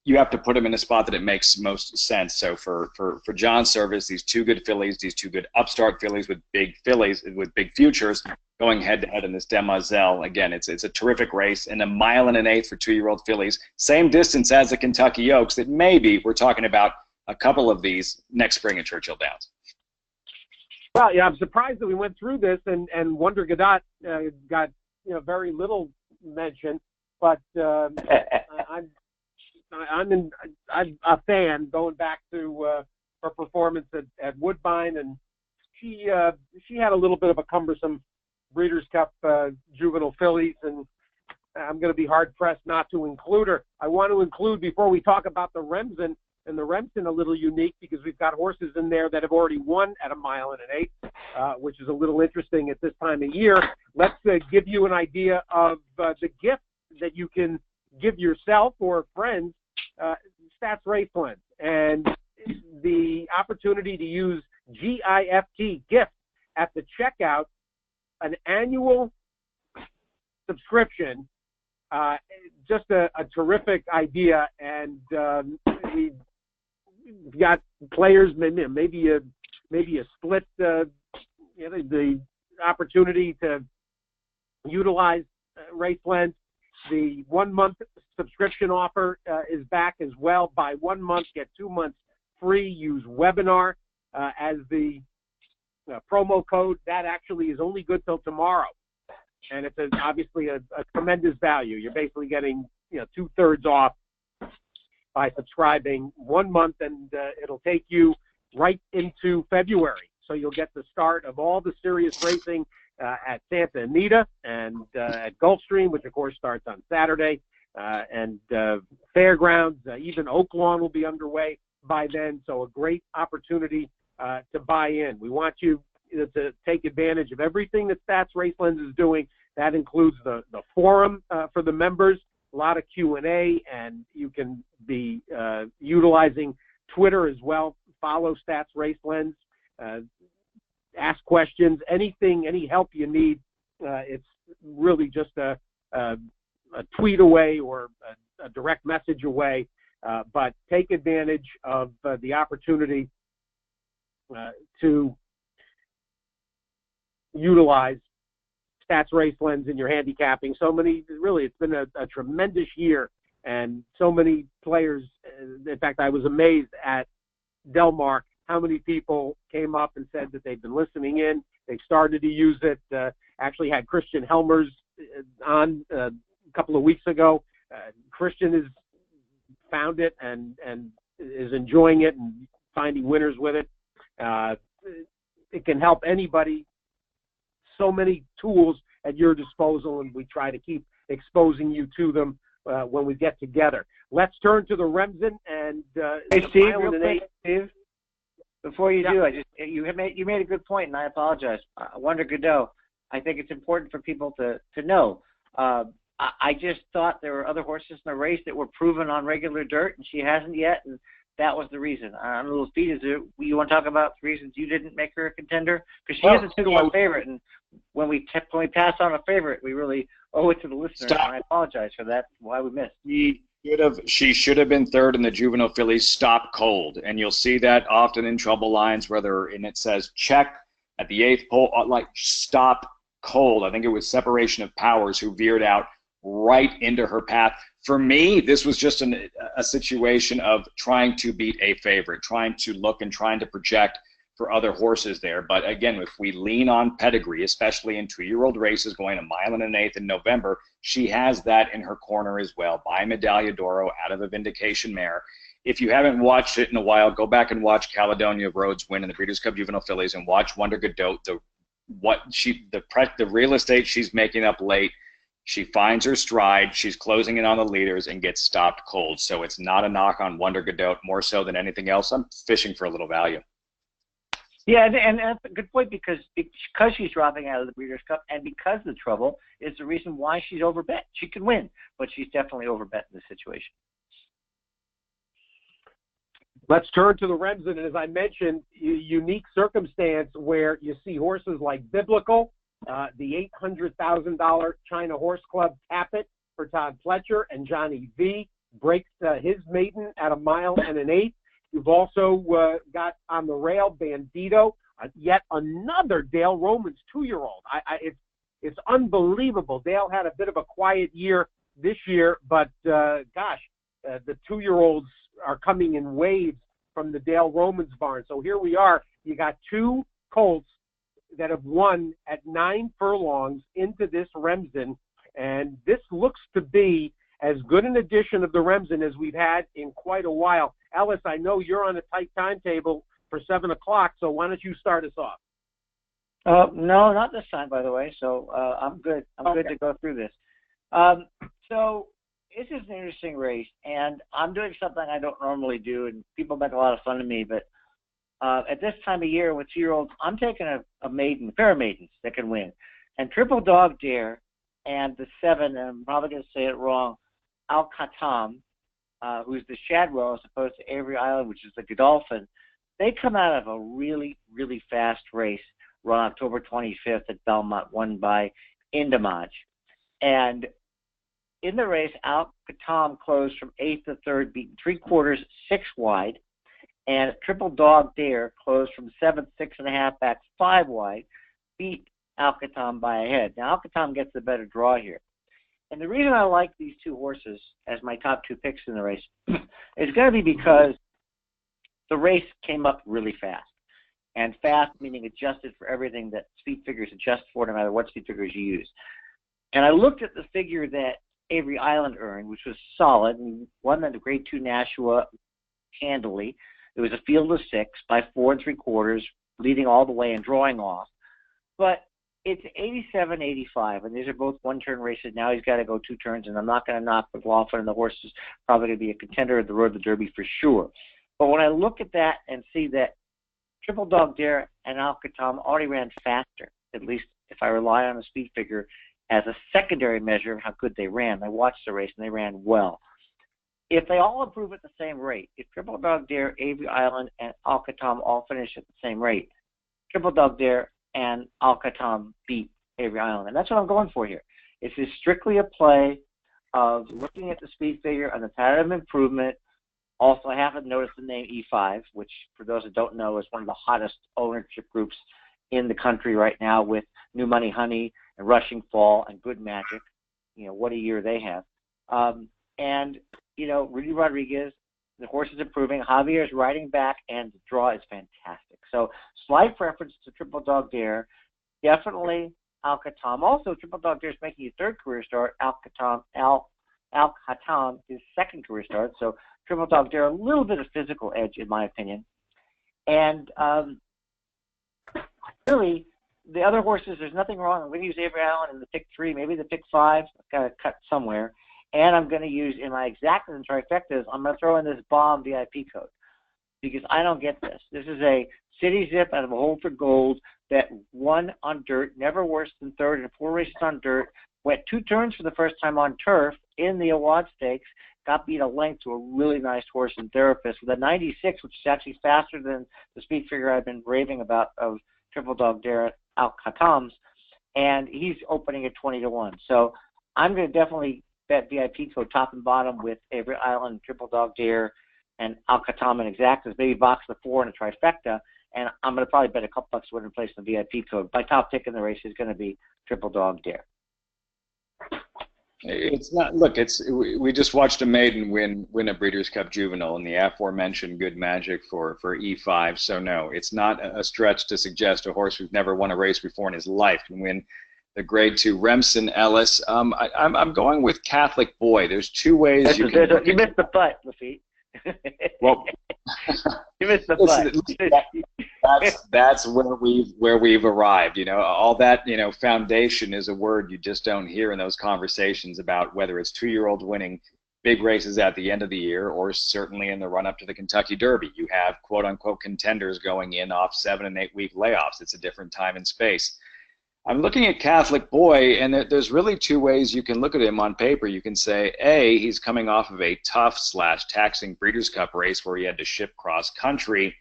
you have to put them in a spot that it makes most sense. So for John Service, these 2 good fillies, these 2 good upstart fillies with big futures going head to head in this Demoiselle. Again, it's a terrific race, and 1 1/8 for 2-year-old fillies, same distance as the Kentucky Oaks. That maybe we're talking about a couple of these next spring at Churchill Downs. Well, yeah, I'm surprised that we went through this, and Wonder Gadot got very little mention, but I'm a fan going back to her performance at Woodbine, and she had a little bit of a cumbersome Breeders' Cup juvenile fillies, and I'm going to be hard pressed not to include her. I want to include, before we talk about the Remsen, and the Remsen a little unique because we've got horses in there that have already won at 1 1/8, which is a little interesting at this time of year. Let's give you an idea of the gift that you can give yourself or friends, Stats Raceland, and the opportunity to use GIFT, gift, at the checkout, an annual subscription. Just a terrific idea, and we've got players, maybe a split, the opportunity to utilize Raceland. The 1-month subscription offer is back as well. Buy 1 month, get 2 months free. Use webinar as the promo code. That actually is only good till tomorrow, and it's obviously a tremendous value. You're basically getting 2/3 off by subscribing 1 month, and it'll take you right into February. So you'll get the start of all the serious racing at Santa Anita and at Gulfstream, which of course starts on Saturday, and Fairgrounds. Even Oaklawn will be underway by then. So a great opportunity to buy in. We want you to take advantage of everything that Stats Raceland is doing. That includes the forum for the members, a lot of Q&A, and you can be utilizing Twitter as well. Follow Stats Raceland, ask questions, anything, any help you need. It's really just a tweet away or a direct message away, but take advantage of the opportunity to utilize Stats Raceland in your handicapping. So many, really, it's been a tremendous year, and so many players. In fact, I was amazed at Del Mar how many people came up and said that they've been listening in. They've started to use it. Actually had Christian Helmers on a couple of weeks ago. Christian has found it and is enjoying it and finding winners with it. It can help anybody. So many tools at your disposal, and we try to keep exposing you to them when we get together. Let's turn to the Remsen and hey, Steve, real quick, Steve. Before you do, you made a good point, and I apologize. Wonder Godot, I think it's important for people to know. I just thought there were other horses in the race that were proven on regular dirt, and she hasn't yet, and that was the reason. I'm a little speed. You want to talk about the reasons you didn't make her a contender? Because she is a 2-1 favorite, and when we pass on a favorite, we really owe it to the listeners, and I apologize for that, why we missed. She should have been third in the juvenile fillies Stop Cold, and you'll see that often in trouble lines and it says check at the 8th pole, like Stop Cold. I think it was Separation of Powers who veered out right into her path. For me, this was just a situation of trying to beat a favorite, trying to look and trying to project for other horses there. But again, if we lean on pedigree, especially in 2-year-old races going a mile and an eighth in November, she has that in her corner as well. By Medaglia d'Oro out of a Vindication mare. If you haven't watched it in a while, go back and watch Caledonia Road's win in the Breeders' Cup Juvenile Fillies and watch Wonder Godot. The real estate she's making up late. She finds her stride. She's closing in on the leaders and gets stopped cold. So it's not a knock on Wonder Godot. More so than anything else, I'm fishing for a little value. Yeah, and that's a good point because she's dropping out of the Breeders' Cup and because the trouble is the reason why she's overbet. She can win, but she's definitely overbet in this situation. Let's turn to the Remsen, and as I mentioned, unique circumstance where you see horses like Biblical, the $800,000 China Horse Club Tapit for Todd Pletcher, and Johnny V breaks his maiden at a mile and an eighth. You've also got on the rail Bandito, yet another Dale Romans 2-year-old. It's unbelievable. Dale had a bit of a quiet year this year, but the 2-year-olds are coming in waves from the Dale Romans barn. So here we are. You got 2 colts that have won at 9 furlongs into this Remsen, and this looks to be as good an edition of the Remsen as we've had in quite a while. Ellis, I know you're on a tight timetable for 7 o'clock, so why don't you start us off? No, not this time, by the way. So I'm good. I'm good to go through this. So this is an interesting race, and I'm doing something I don't normally do, and people make a lot of fun of me, but at this time of year with 2-year-olds, I'm taking a pair of maidens that can win. And Triple Dog Dare and the 7, and I'm probably going to say it wrong, Al Khatam, who's the Shadwell as opposed to Avery Island, which is the Godolphin, they come out of a really, really fast race run October 25th at Belmont, won by Indamaj. And in the race, Al Khatam closed from 8th to 3rd, beaten 3/4, 6 wide. And Triple Dog Dare closed from 7th, 6.5 back, 5 wide, beat Al Khatam by a head. Now, Al Khatam gets the better draw here. And the reason I like these 2 horses as my top 2 picks in the race is going to be because the race came up really fast. And fast meaning adjusted for everything that speed figures adjust for, no matter what speed figures you use. And I looked at the figure that Avery Island earned, which was solid, and won the Grade 2 Nashua handily. It was a field of 6 by 4 3/4, leading all the way and drawing off. But it's 87-85, and these are both one-turn races. Now he's got to go 2 turns, and I'm not going to knock McLaughlin, and the horse is probably going to be a contender at the Road to the Derby for sure. But when I look at that and see that Triple Dog Dare and Al Khatam already ran faster, at least if I rely on a speed figure as a secondary measure of how good they ran. I watched the race, and they ran well. If they all improve at the same rate, if Triple Dog Dare, Avery Island, and Al Khatam all finish at the same rate, Triple Dog Dare and Al Khatam beat Avery Island. And that's what I'm going for here. This is strictly a play of looking at the speed figure and the pattern of improvement. Also, I haven't noticed the name E5, which, for those that don't know, is one of the hottest ownership groups in the country right now with New Money Honey and Rushing Fall and Good Magic. You know, what a year they have. And, you know, Rudy Rodriguez, the horse is improving. Javier is riding back, and the draw is fantastic. So, slight preference to Triple Dog Dare. Definitely Al Khatam. Also, Triple Dog Dare is making his 3rd career start. Al Khatam, his 2nd career start. So, Triple Dog Dare, a little bit of physical edge, in my opinion. And really, the other horses, there's nothing wrong. I'm going to use Avery Island in the pick 3, maybe the pick 5. I've got to cut somewhere. And I'm going to use, in my exactas and trifectas, I'm going to throw in this bomb VIP code because I don't get this. This is a City Zip out of a Hole for Gold that won on dirt, never worse than 3rd in 4 races on dirt, went 2 turns for the first time on turf in the Awad Stakes, got beat a length to a really nice horse and therapist with a 96, which is actually faster than the speed figure I've been raving about of Triple Dog Dare Al Khatam's, and he's opening at 20-1. So I'm going to definitely bet VIP code top and bottom with Avery Island, Triple Dog Dare, and Al Khatam and exactas, maybe box the 4 and a trifecta, and I'm going to probably bet a couple bucks win and place in the VIP code. My top pick in the race is going to be Triple Dog Dare. It's not. Look, we just watched a maiden win a Breeders' Cup Juvenile, and the aforementioned good magic for E5. So no, it's not a stretch to suggest a horse who's never won a race before in his life can win the Grade 2. Remsen, Ellis. I'm going with Catholic Boy. There's two ways you can. You missed the putt, Laffit. Well, you missed the putt. That's where we've arrived. You know, all that, you know, foundation is a word you just don't hear in those conversations about whether it's 2-year-olds winning big races at the end of the year or certainly in the run up to the Kentucky Derby. You have quote unquote contenders going in off 7 and 8 week layoffs. It's a different time and space. I'm looking at Catholic Boy, and there's really two ways you can look at him on paper. You can say, A, he's coming off of a tough/taxing Breeders' Cup race where he had to ship cross country,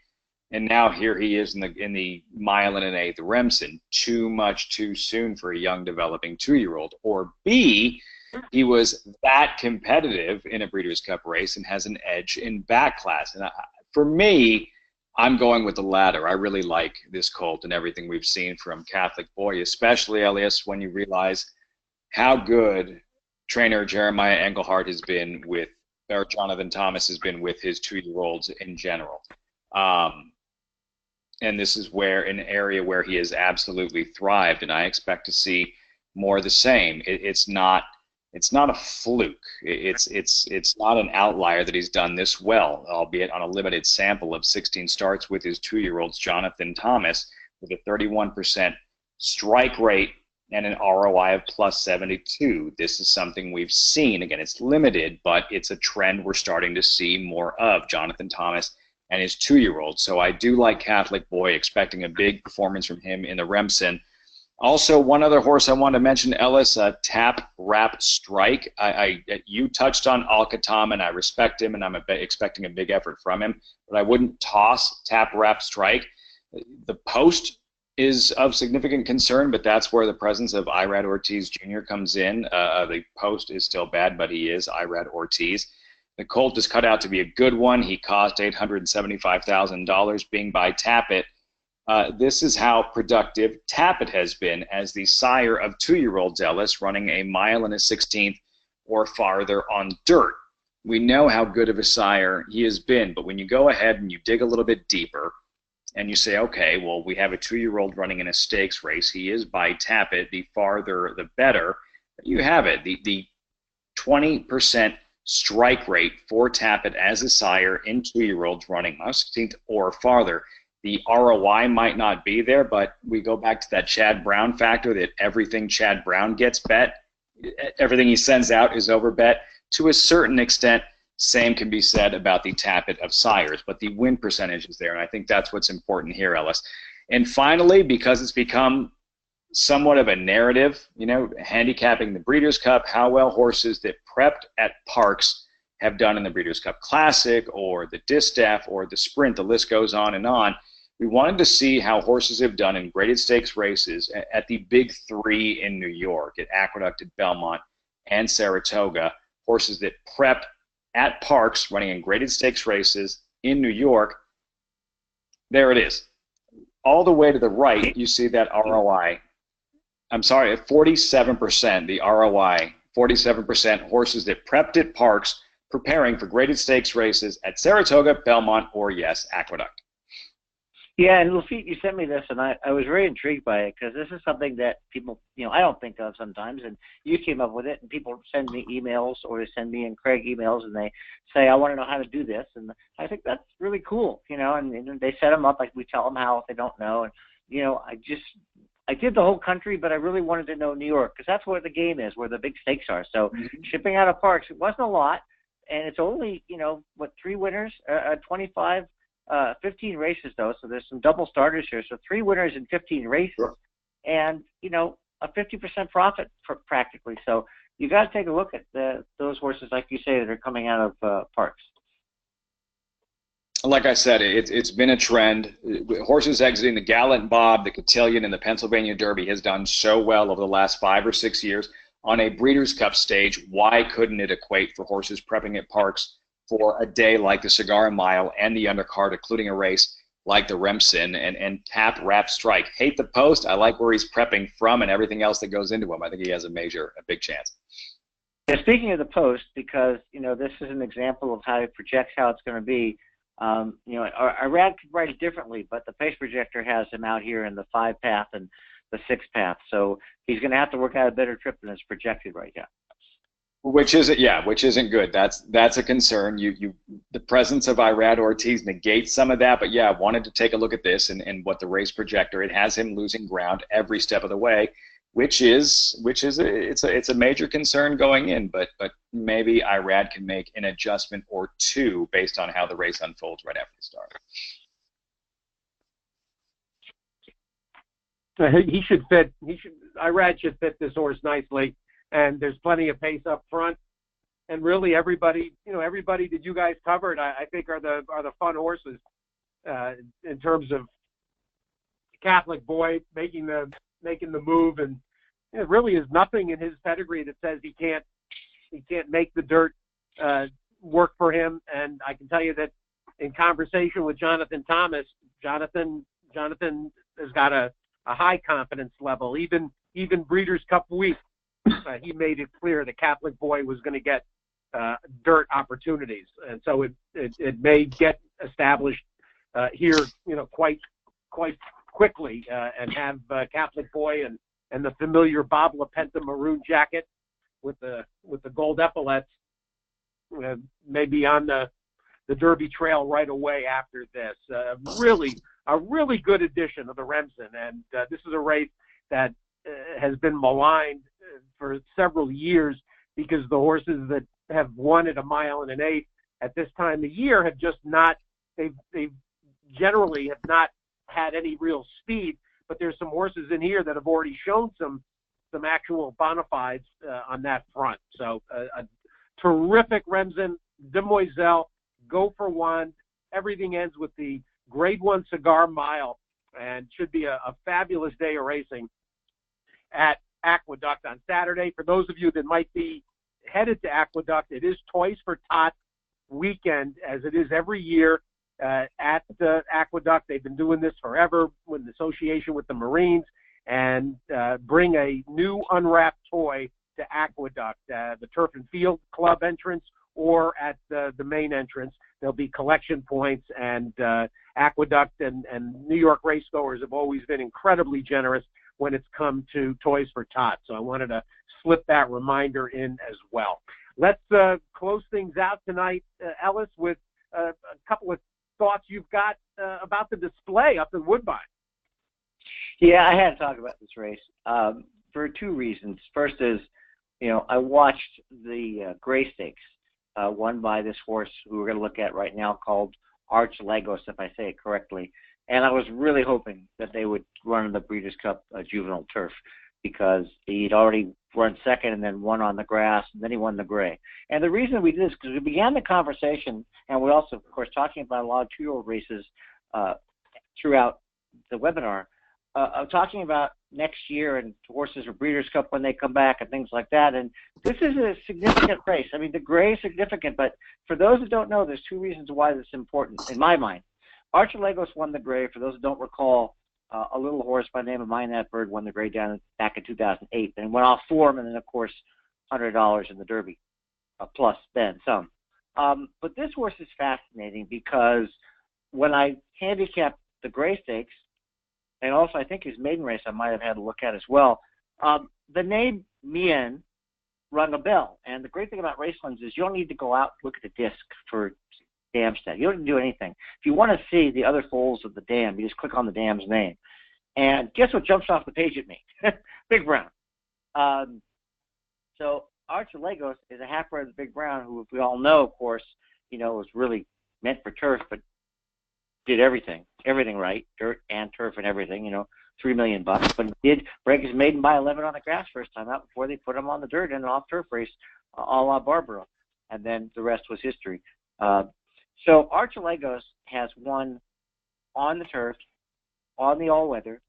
and now here he is in the mile and an eighth Remsen. Too much too soon for a young developing 2-year-old. Or B, he was that competitive in a Breeders' Cup race and has an edge in back class. And for me, I'm going with the latter. I really like this colt and everything we've seen from Catholic Boy, especially, Elias, when you realize how good trainer Jeremiah Engelhardt has been with, or Jonathan Thomas has been with his 2-year-olds in general. And this is where an area where he has absolutely thrived, and I expect to see more of the same. It's not a fluke. It's not an outlier that he's done this well, albeit on a limited sample of 16 starts with his 2-year-olds, Jonathan Thomas, with a 31% strike rate and an ROI of plus 72. This is something we've seen. Again, it's limited, but it's a trend we're starting to see more of, Jonathan Thomas and his 2-year-olds. So I do like Catholic Boy, expecting a big performance from him in the Remsen. Also, one other horse I want to mention, Ellis, Tap Rap Strike. You touched on Alcatam, and I respect him, and I'm expecting a big effort from him, but I wouldn't toss Tap Rap Strike. The post is of significant concern, but that's where the presence of Irad Ortiz Jr. comes in. The post is still bad, but he is Irad Ortiz. The colt is cut out to be a good one. He cost $875,000 being by Tappet. This is how productive Tappet has been as the sire of 2-year-olds, Ellis, running a mile and a 16th or farther on dirt. We know how good of a sire he has been, but when you go ahead and you dig a little bit deeper and you say, okay, well, we have a 2-year-old running in a stakes race. He is by Tappet. The farther, the better. You have it. The 20% strike rate for Tappet as a sire in 2-year-olds running mile 16th or farther. The ROI might not be there, but we go back to that Chad Brown factor that everything Chad Brown gets bet, everything he sends out is over bet. To a certain extent, same can be said about the Tappet of sires, but the win percentage is there, and I think that's what's important here, Ellis. And finally, because it's become somewhat of a narrative, you know, handicapping the Breeders' Cup, how well horses that prepped at Parks have done in the Breeders' Cup Classic or the Distaff or the Sprint, the list goes on and on. We wanted to see how horses have done in graded stakes races at the big three in New York, at Aqueduct, at Belmont, and Saratoga, horses that prepped at Parks running in graded stakes races in New York. There it is. All the way to the right, you see that ROI. I'm sorry, at 47%, the ROI, 47% horses that prepped at Parks preparing for graded stakes races at Saratoga, Belmont, or, yes, Aqueduct. Yeah, and Laffit, you sent me this, and I was very intrigued by it because this is something that people, you know, I don't think of sometimes, and you came up with it, and people send me emails or they send me and Craig emails, and they say, I want to know how to do this, and I think that's really cool, you know, and they set them up, like we tell them how if they don't know, and, you know, I did the whole country, but I really wanted to know New York because that's where the game is, where the big stakes are. So shipping out of Parks, it wasn't a lot, and it's only, you know, what, 3 winners, 25, 15 races, though, so there's some double starters here. So 3 winners in 15 races, sure. And, you know, a 50% profit practically. So you got to take a look at those horses, like you say, that are coming out of Parks. Like I said, it's been a trend. Horses exiting the Gallant Bob, the Cotillion, and the Pennsylvania Derby has done so well over the last 5 or 6 years. On a Breeders' Cup stage, why couldn't it equate for horses prepping at Parks for a day like the Cigar Mile and the undercard, including a race like the Remsen and Tap Rap Strike? Hate the post. I like where he's prepping from and everything else that goes into him. I think he has a big chance. Yeah, speaking of the post, because this is an example of how it projects how it's going to be. Irad could write it differently, but the pace projector has him out here in the 5 path and the 6 path, so he's going to have to work out a better trip than is projected right now. Which isn't good. That's a concern. The presence of Irad Ortiz negates some of that, but yeah, I wanted to take a look at this and what the race projector, it has him losing ground every step of the way, which is it's a major concern going in, but maybe Irad can make an adjustment or two based on how the race unfolds right after the start. Irad should fit this horse nicely. And there's plenty of pace up front, and really everybody that you guys covered, I think are the fun horses in terms of Catholic Boy making the move, and it really is nothing in his pedigree that says he can't make the dirt work for him. And I can tell you that in conversation with Jonathan Thomas, Jonathan has got a high confidence level, even Breeders' Cup week. He made it clear that Catholic Boy was going to get dirt opportunities, and so it may get established here, quite quickly, and have Catholic Boy and the familiar Bob LaPenta maroon jacket with the gold epaulets maybe on the Derby trail right away after this. A really good edition of the Remsen, and this is a race that has been maligned for several years because the horses that have won at 1 mile and an 1/8 at this time of year have just not, they generally have not had any real speed, but there's some horses in here that have already shown some actual bona fides on that front. So a terrific Remsen, Demoiselle, go for one. Everything ends with the Grade 1 Cigar Mile, and should be a fabulous day of racing at Aqueduct on Saturday. For those of you that might be headed to Aqueduct, it is Toys for Tots weekend, as it is every year at the Aqueduct. They've been doing this forever with the association with the Marines, and bring a new unwrapped toy to Aqueduct, the Turf and Field Club entrance or at the main entrance. There'll be collection points, and Aqueduct and New York racegoers have always been incredibly generous when it's come to Toys for Tots. So I wanted to slip that reminder in as well. Let's close things out tonight, Ellis, with a couple of thoughts you've got about the display up in Woodbine. Yeah, I had to talk about this race for 2 reasons. First is, I watched the Gray Stakes won by this horse who we're going to look at right now called Arch Lagos, if I say it correctly. And I was really hoping that they would run in the Breeders' Cup juvenile turf, because he'd already run second and then won on the grass, and then he won the gray. And the reason we did this, because we began the conversation, and we also, of course, talking about a lot of 2-year-old races throughout the webinar, talking about next year and horses for Breeders' Cup when they come back and things like that. And this is a significant race. I mean, the gray is significant, but for those that don't know, there's 2 reasons why this is important, in my mind. Arch Lagos won the gray. For those that don't recall, a little horse by the name of Mind That Bird won the gray back in 2008, and went off form, and then, of course, $100 in the Derby, plus then some. But this horse is fascinating because when I handicapped the Gray Stakes, and also I think his maiden race I might have had to look at as well, the name Mien rung a bell. And the great thing about Racelands is you don't need to go out and look at the disc for dam stat. You don't need to do anything. If you want to see the other foals of the dam, you just click on the dam's name. And guess what jumps off the page at me? Big Brown. So Arch Lagos is a half brother of Big Brown, who, if we all know, of course, was really meant for turf, but did everything right, dirt and turf and everything, $3 million, but he did break his maiden by 11 on the grass first time out before they put him on the dirt in an off-turf race, a la Barbara, and then the rest was history. So Arch Lagos has won on the turf, on the all-weather,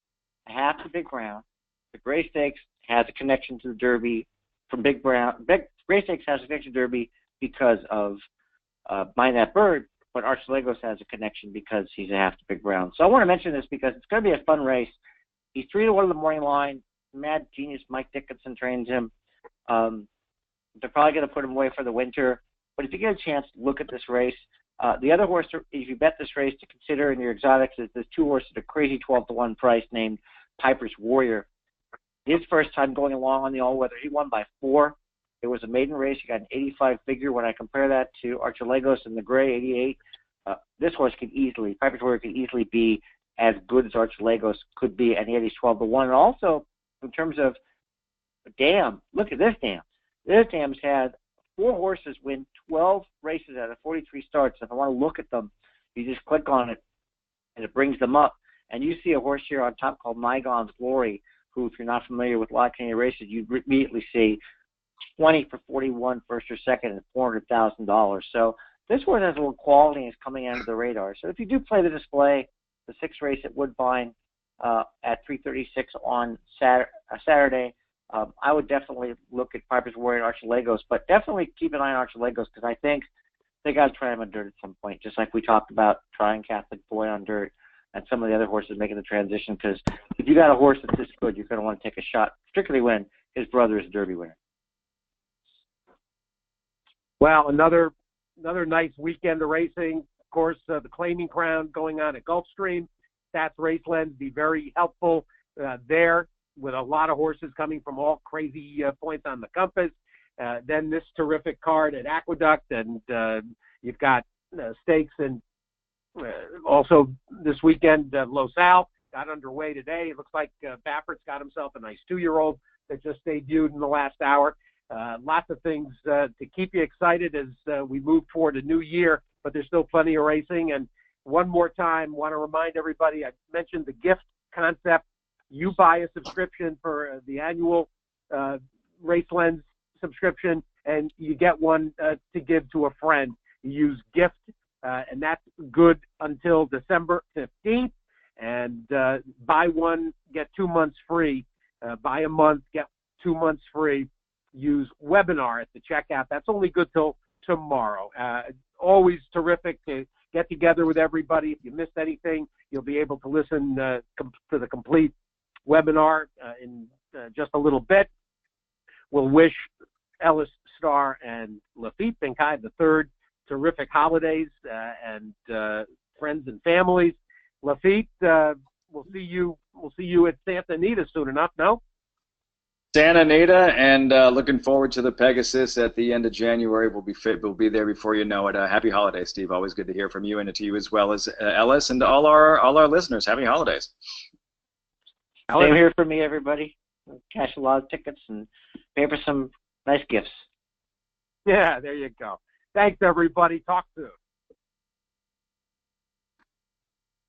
half the Big Brown. The Gray Stakes has a connection to the Derby from Big Brown. Gray Stakes has a connection to Derby because of Mind That Bird, but Arch Lagos has a connection because he's a half the Big Brown. So I want to mention this because it's going to be a fun race. He's 3-1 in the morning line. Mad genius Mike Dickinson trains him. They're probably going to put him away for the winter. But if you get a chance, look at this race. The other horse, if you bet this race to consider in your exotics, is this 2 horse at a crazy 12-to-1 price named Piper's Warrior. His first time going along on the all-weather, he won by 4. It was a maiden race. He got an 85 figure. When I compare that to Archilagos in the gray, 88, this horse could easily, Piper's Warrior could easily be as good as Archilagos could be, and yet he's 12-to-1. And also, in terms of dam, look at this dam. This dam's had 4 horses win 12 races out of 43 starts. If I want to look at them, you just click on it, and it brings them up. And you see a horse here on top called Mygon's Glory, who, if you're not familiar with a lot of Canadian races, you immediately see 20 for 41, first or second, and $400,000. So this horse has a little quality and is coming under the radar. So if you do play the display, the 6th race at Woodbine at 3:36 on Saturday, I would definitely look at Piper's Warrior and Archilagos, but definitely keep an eye on Archilagos because I think they got to try him on dirt at some point, just like we talked about trying Catholic Boy on dirt and some of the other horses making the transition. Because if you got a horse that's this good, you're going to want to take a shot, particularly when his brother is a Derby winner. Well, another nice weekend of racing. Of course, the Claiming Crown going on at Gulfstream. Stats Raceland be very helpful there, with a lot of horses coming from all crazy points on the compass. Then this terrific card at Aqueduct, and you've got stakes, and also this weekend, Los Al got underway today. It looks like Baffert's got himself a nice 2-year-old that just debuted in the last hour. Lots of things to keep you excited as we move toward a new year, but there's still plenty of racing. And one more time, want to remind everybody, I mentioned the gift concept. You buy a subscription for the annual Race Lens subscription, and you get one to give to a friend. You use gift, and that's good until December 15th. And buy one, get 2 months free. Buy a month, get 2 months free. Use webinar at the checkout. That's only good till tomorrow. Always terrific to get together with everybody. If you missed anything, you'll be able to listen to the complete webinar in just a little bit. We'll wish Ellis, Starr, and Laffit, Pincay the third, terrific holidays and friends and families. Laffit, we'll see you at Santa Anita soon enough. No? Santa Anita, and looking forward to the Pegasus at the end of January. We'll be there before you know it. Happy holidays, Steve. Always good to hear from you, and to you as well as Ellis, and to all our listeners. Happy holidays. Same here for me, everybody. Cash a lot of tickets and pay for some nice gifts. Yeah, there you go. Thanks, everybody. Talk soon.